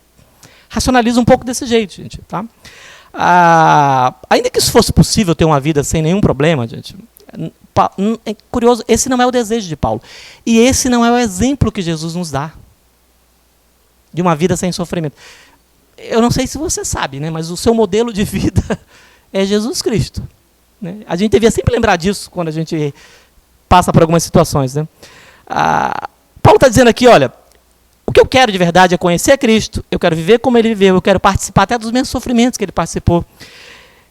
racionaliza um pouco desse jeito, gente, tá? Ainda que isso fosse possível ter uma vida sem nenhum problema, gente, é curioso, esse não é o desejo de Paulo. E esse não é o exemplo que Jesus nos dá de uma vida sem sofrimento. Eu não sei se você sabe, né, mas o seu modelo de vida é Jesus Cristo. Né? A gente devia sempre lembrar disso quando a gente passa por algumas situações. Né? Paulo está dizendo aqui, olha, o que eu quero de verdade é conhecer a Cristo, eu quero viver como ele viveu, eu quero participar até dos mesmos sofrimentos que ele participou.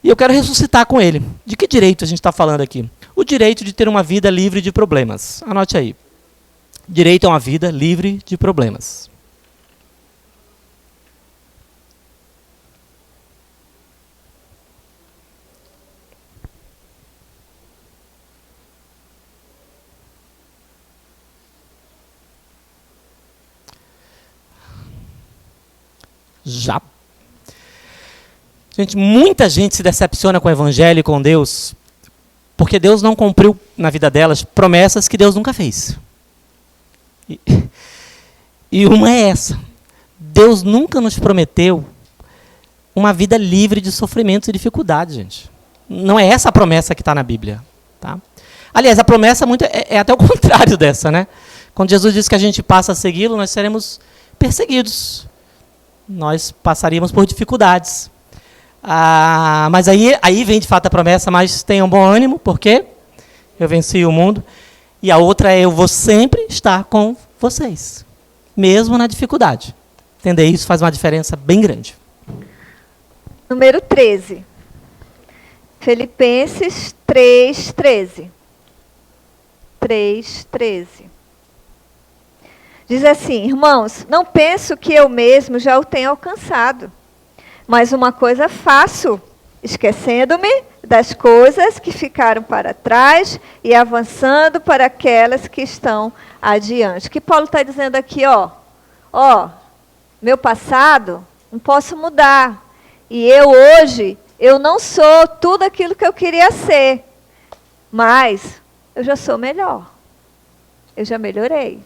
E eu quero ressuscitar com ele. De que direito a gente está falando aqui? O direito de ter uma vida livre de problemas. Anote aí. Direito a uma vida livre de problemas. Já. Gente, muita gente se decepciona com o evangelho e com Deus, porque Deus não cumpriu na vida delas promessas que Deus nunca fez. E uma é essa. Deus nunca nos prometeu uma vida livre de sofrimentos e dificuldades, gente. Não é essa a promessa que está na Bíblia. Tá? Aliás, a promessa é até o contrário dessa, né? Quando Jesus diz que a gente passa a segui-lo, nós seremos perseguidos. Nós passaríamos por dificuldades. Mas aí vem de fato a promessa, mas tenham bom ânimo, porque eu venci o mundo. E a outra é, eu vou sempre estar com vocês, mesmo na dificuldade. Entender isso faz uma diferença bem grande. Número 13. Filipenses 3:13. 3:13. Diz assim, irmãos, não penso que eu mesmo já o tenha alcançado, mas uma coisa faço, esquecendo-me das coisas que ficaram para trás e avançando para aquelas que estão adiante. O que Paulo está dizendo aqui, meu passado não posso mudar. E hoje, eu não sou tudo aquilo que eu queria ser, mas eu já sou melhor. Eu já melhorei.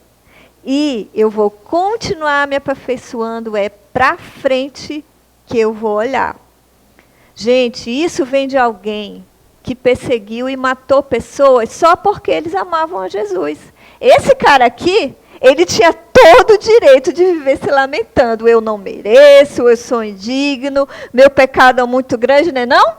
E eu vou continuar me aperfeiçoando, para frente que eu vou olhar. Gente, isso vem de alguém que perseguiu e matou pessoas só porque eles amavam a Jesus. Esse cara aqui, ele tinha todo o direito de viver se lamentando. Eu não mereço, eu sou indigno, meu pecado é muito grande, não é não?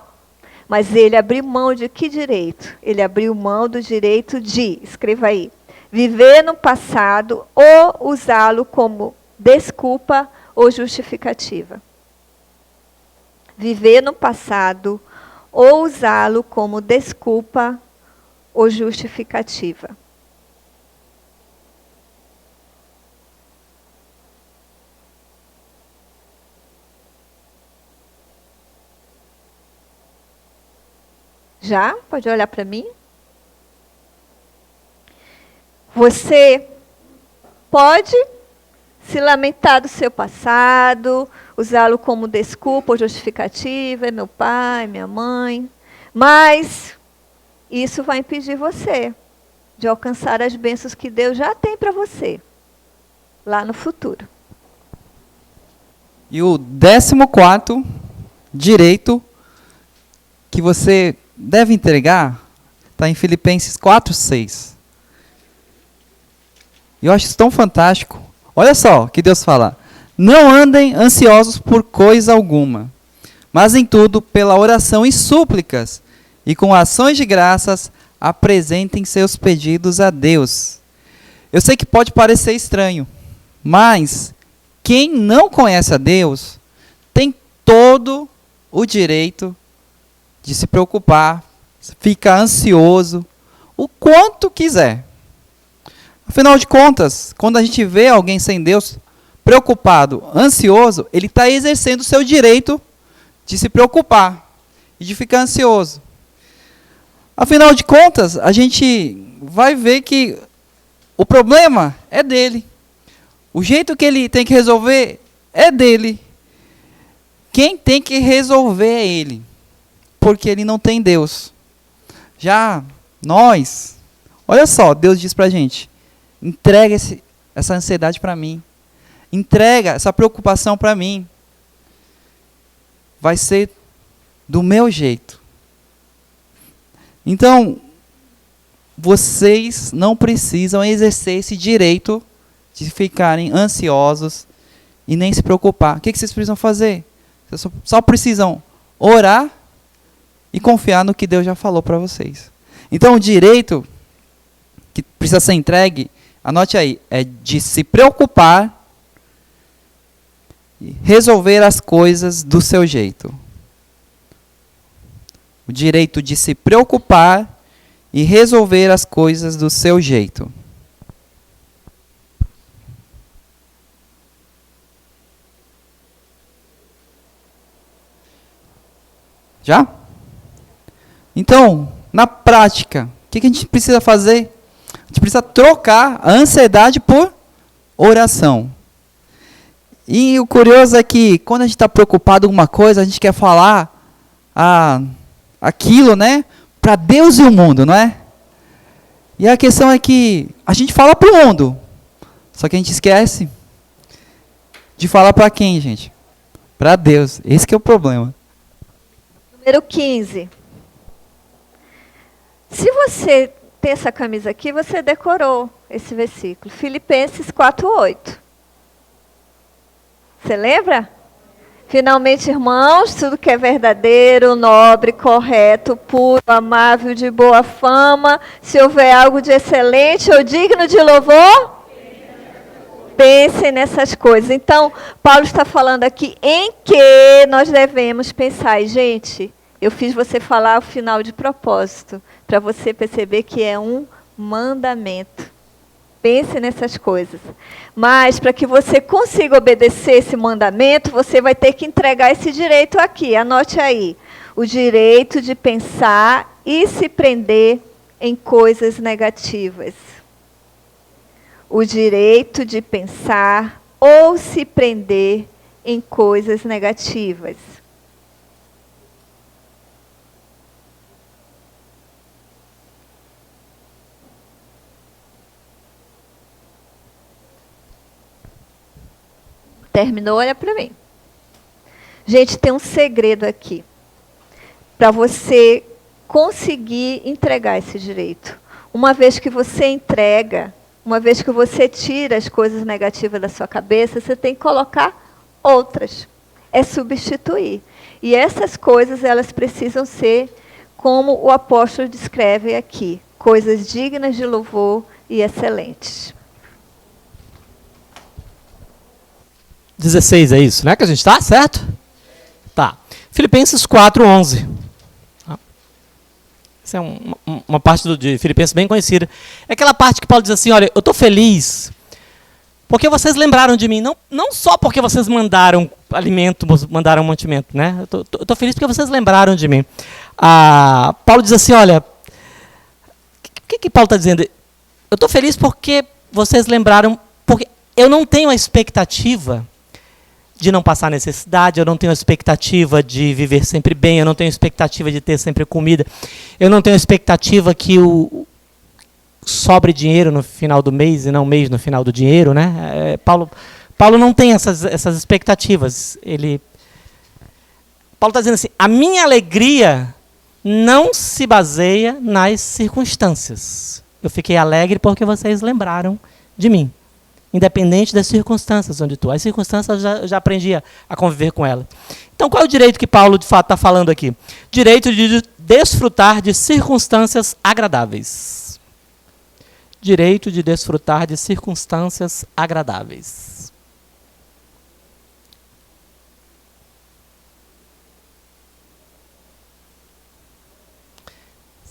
Mas ele abriu mão de que direito? Ele abriu mão do direito de, escreva aí, viver no passado ou usá-lo como desculpa ou justificativa. Viver no passado ou usá-lo como desculpa ou justificativa. Já? Pode olhar para mim? Você pode se lamentar do seu passado, usá-lo como desculpa ou justificativa, é meu pai, minha mãe, mas isso vai impedir você de alcançar as bênçãos que Deus já tem para você, lá no futuro. E o 14º direito que você deve entregar está em Filipenses 4:6. E eu acho isso tão fantástico. Olha só o que Deus fala. Não andem ansiosos por coisa alguma, mas em tudo, pela oração e súplicas, e com ações de graças, apresentem seus pedidos a Deus. Eu sei que pode parecer estranho, mas quem não conhece a Deus tem todo o direito de se preocupar, ficar ansioso, o quanto quiser. Afinal de contas, quando a gente vê alguém sem Deus, preocupado, ansioso, ele está exercendo o seu direito de se preocupar e de ficar ansioso. Afinal de contas, a gente vai ver que o problema é dele. O jeito que ele tem que resolver é dele. Quem tem que resolver é ele, porque ele não tem Deus. Já nós, olha só, Deus diz pra gente, entrega essa ansiedade para mim, entrega essa preocupação para mim, vai ser do meu jeito. Então, vocês não precisam exercer esse direito de ficarem ansiosos e nem se preocupar. O que vocês precisam fazer? Vocês só precisam orar e confiar no que Deus já falou para vocês. Então, o direito que precisa ser entregue, anote aí, é de se preocupar e resolver as coisas do seu jeito. O direito de se preocupar e resolver as coisas do seu jeito. Já? Então, na prática, o que a gente precisa fazer? A gente precisa trocar a ansiedade por oração. E o curioso é que, quando a gente está preocupado com alguma coisa, a gente quer falar aquilo, né, para Deus e o mundo, não é? E a questão é que a gente fala para o mundo, só que a gente esquece de falar para quem, gente? Para Deus. Esse que é o problema. Número 15. Se você tem essa camisa aqui, você decorou esse versículo. Filipenses 4:8. Você lembra? Finalmente, irmãos, tudo que é verdadeiro, nobre, correto, puro, amável, de boa fama, se houver algo de excelente ou digno de louvor, pensem nessas coisas. Então, Paulo está falando aqui em que nós devemos pensar. E, gente, eu fiz você falar o final de propósito, para você perceber que é um mandamento. Pense nessas coisas. Mas, para que você consiga obedecer esse mandamento, você vai ter que entregar esse direito aqui. Anote aí. O direito de pensar e se prender em coisas negativas. O direito de pensar ou se prender em coisas negativas. Terminou? Olha para mim. Gente, tem um segredo aqui. Para você conseguir entregar esse direito. Uma vez que você entrega, uma vez que você tira as coisas negativas da sua cabeça, você tem que colocar outras. É substituir. E essas coisas, elas precisam ser, como o apóstolo descreve aqui, coisas dignas de louvor e excelentes. 16 é isso, né? Que a gente está, certo? Tá. Filipenses 4:11. Essa é uma parte de Filipenses bem conhecida. É aquela parte que Paulo diz assim, olha, eu estou feliz porque vocês lembraram de mim. Não só porque vocês mandaram alimento, mandaram mantimento, né? Eu estou feliz porque vocês lembraram de mim. Paulo diz assim, olha, o que Paulo está dizendo? Eu estou feliz porque vocês lembraram, porque eu não tenho a expectativa de não passar necessidade, eu não tenho a expectativa de viver sempre bem, eu não tenho a expectativa de ter sempre comida, eu não tenho a expectativa que sobre dinheiro no final do mês e não mês no final do dinheiro, né? Paulo não tem essas expectativas. Paulo está dizendo assim, a minha alegria não se baseia nas circunstâncias. Eu fiquei alegre porque vocês lembraram de mim. Independente das circunstâncias onde estou. As circunstâncias eu já aprendi a conviver com elas. Então, qual é o direito que Paulo, de fato, está falando aqui? Direito de desfrutar de circunstâncias agradáveis. Direito de desfrutar de circunstâncias agradáveis.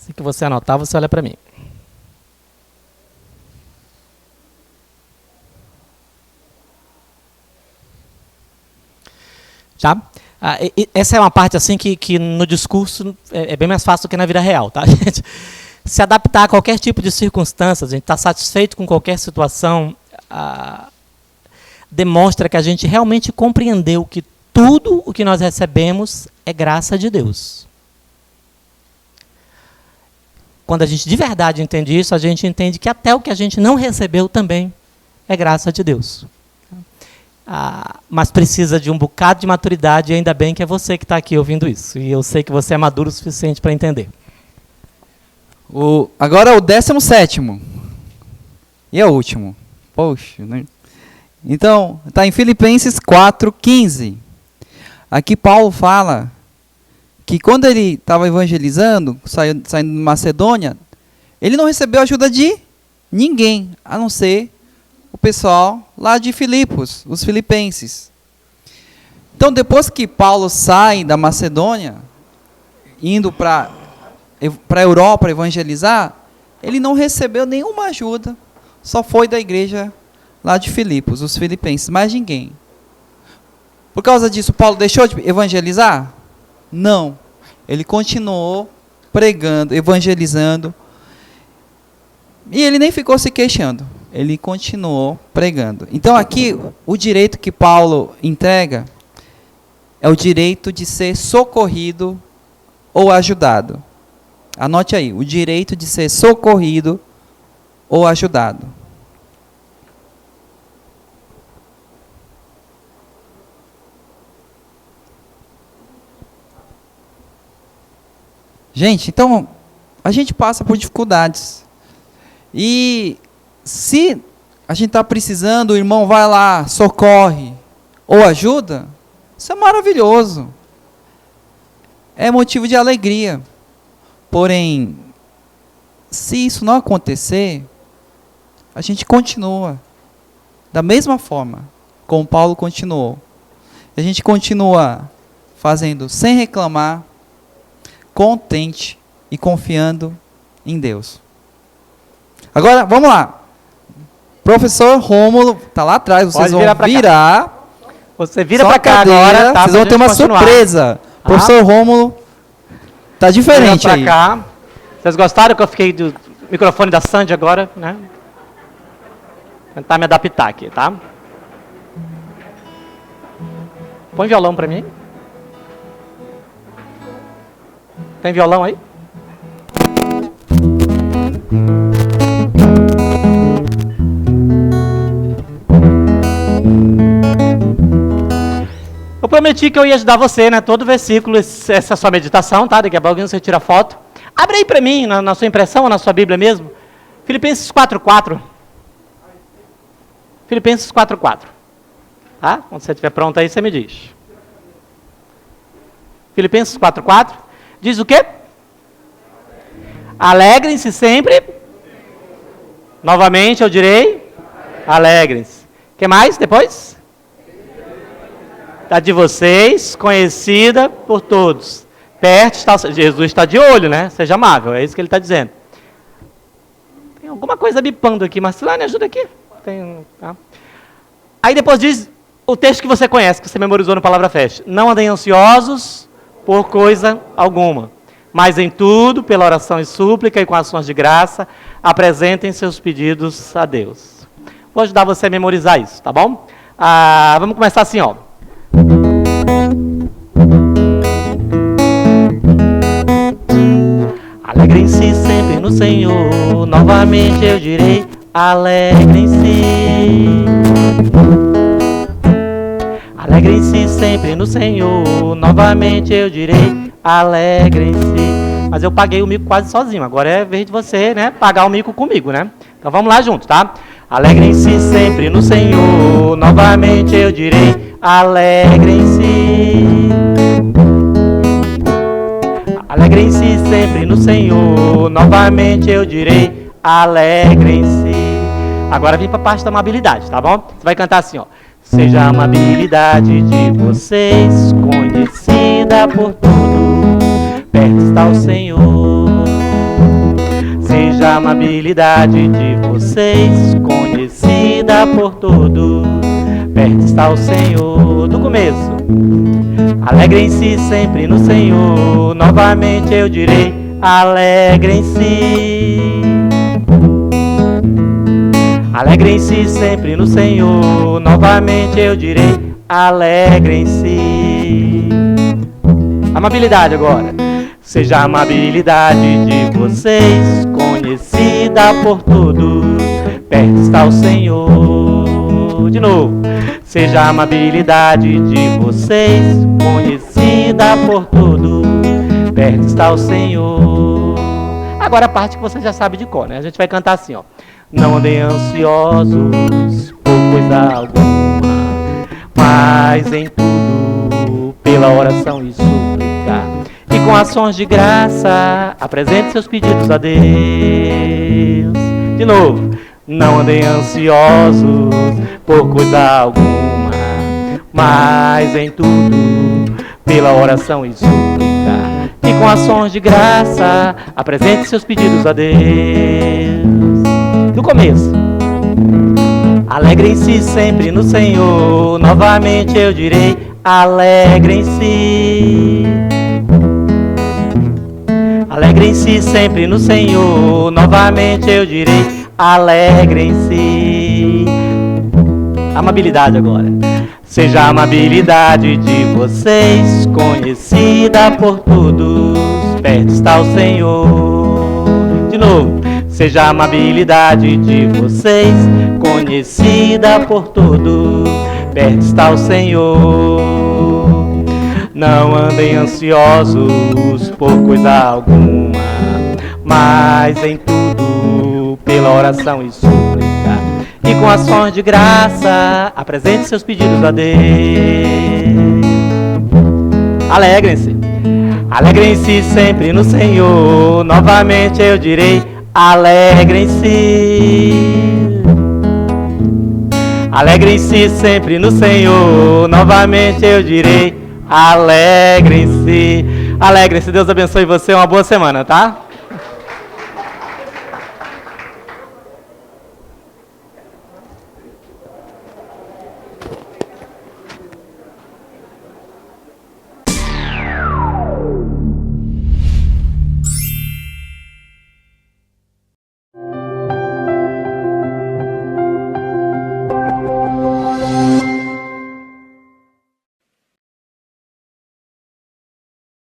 Assim que você anotar, você olha para mim. Tá? Essa é uma parte assim que no discurso é bem mais fácil do que na vida real, tá, gente? Se adaptar a qualquer tipo de circunstância, a gente está satisfeito com qualquer situação, demonstra que a gente realmente compreendeu que tudo o que nós recebemos é graça de Deus. Quando a gente de verdade entende isso, a gente entende que até o que a gente não recebeu também é graça de Deus. Mas precisa de um bocado de maturidade, e ainda bem que é você que está aqui ouvindo isso. E eu sei que você é maduro o suficiente para entender. Agora o 17º. E é o último. Poxa, né? Então, está em Filipenses 4:15. Aqui Paulo fala que quando ele estava evangelizando, saindo de Macedônia, ele não recebeu ajuda de ninguém, a não ser o pessoal lá de Filipos, os filipenses. Então, depois que Paulo sai da Macedônia, indo para a Europa evangelizar, ele não recebeu nenhuma ajuda, só foi da igreja lá de Filipos, os filipenses, mais ninguém. Por causa disso, Paulo deixou de evangelizar? Não. Ele continuou pregando, evangelizando, e ele nem ficou se queixando. Ele continuou pregando. Então aqui, o direito que Paulo entrega é o direito de ser socorrido ou ajudado. Anote aí, o direito de ser socorrido ou ajudado. Gente, então, a gente passa por dificuldades. E se a gente está precisando, o irmão vai lá, socorre ou ajuda, isso é maravilhoso. É motivo de alegria. Porém, se isso não acontecer, a gente continua da mesma forma como Paulo continuou. A gente continua fazendo sem reclamar, contente e confiando em Deus. Agora, vamos lá. Professor Rômulo está lá atrás, vocês vão virar. Você vira para cá agora, tá? Vocês vão ter uma surpresa. Professor Rômulo tá diferente aí. Cá. Vocês gostaram que eu fiquei do microfone da Sandy agora, né? Vou tentar me adaptar aqui, tá? Põe violão para mim. Tem violão aí? Eu prometi que eu ia ajudar você, né? Todo versículo, essa é a sua meditação, tá? Daqui a pouco você tira foto. Abre aí para mim, na sua impressão ou na sua Bíblia mesmo. Filipenses 4:4. Filipenses 4:4. Tá? Quando você estiver pronto aí, você me diz. Filipenses 4:4. Diz o quê? Alegrem-se sempre. Novamente eu direi. Alegrem-se. O que mais depois? Está de vocês, conhecida por todos. Perto está, Jesus está de olho, né? Seja amável, é isso que ele está dizendo. Tem alguma coisa bipando aqui, Marcelane, ajuda aqui. Tá? Aí depois diz o texto que você conhece, que você memorizou no Palavra Fest. Não andem ansiosos por coisa alguma, mas em tudo, pela oração e súplica e com ações de graça, apresentem seus pedidos a Deus. Vou ajudar você a memorizar isso, tá bom? Vamos começar assim, ó. Alegrem-se sempre no Senhor, novamente eu direi, alegrem-se. Alegrem-se sempre no Senhor, novamente eu direi, alegrem-se. Mas eu paguei o mico quase sozinho, agora é vez de você, né, pagar o mico comigo, né? Então vamos lá juntos, tá? Alegrem-se sempre no Senhor, novamente eu direi, alegrem-se. Alegrem-se sempre no Senhor, novamente eu direi, alegrem-se. Agora vem para a parte da amabilidade, tá bom? Você vai cantar assim, ó. Seja a amabilidade de vocês conhecida por todos, perto está o Senhor. amabilidade de vocês conhecida por todos. Perto está o Senhor. Do começo. Alegrem-se sempre no Senhor. Novamente eu direi: alegrem-se. Alegrem-se sempre no Senhor. Novamente eu direi: alegrem-se. Amabilidade agora. Seja a amabilidade de vocês conhecida por todos. Perto está o Senhor. De novo. Seja a amabilidade de vocês conhecida por todos. Perto está o Senhor. Agora a parte que você já sabe de cor, né? A gente vai cantar assim, ó. Não andem ansiosos por coisa alguma, mas em tudo, pela oração e súplica, e com ações de graça, apresente seus pedidos a Deus. De novo. Não andem ansiosos por coisa alguma, mas em tudo, pela oração e súplica, e com ações de graça, apresente seus pedidos a Deus. Do começo. Alegrem-se sempre no Senhor. Novamente eu direi: alegrem-se. Alegrem-se sempre no Senhor. Novamente eu direi: alegrem-se. Amabilidade agora. Seja a amabilidade de vocês conhecida por todos. Perto está o Senhor. De novo. Seja a amabilidade de vocês conhecida por todos. Perto está o Senhor. Não andem ansiosos por coisa alguma, mas em tudo, pela oração e súplica, e com ações de graça, apresente seus pedidos a Deus. Alegrem-se. Alegrem-se sempre no Senhor. Novamente eu direi: alegrem-se. Alegrem-se sempre no Senhor. Novamente eu direi: alegrem-se. Alegrem-se. Deus abençoe você. Uma boa semana, tá?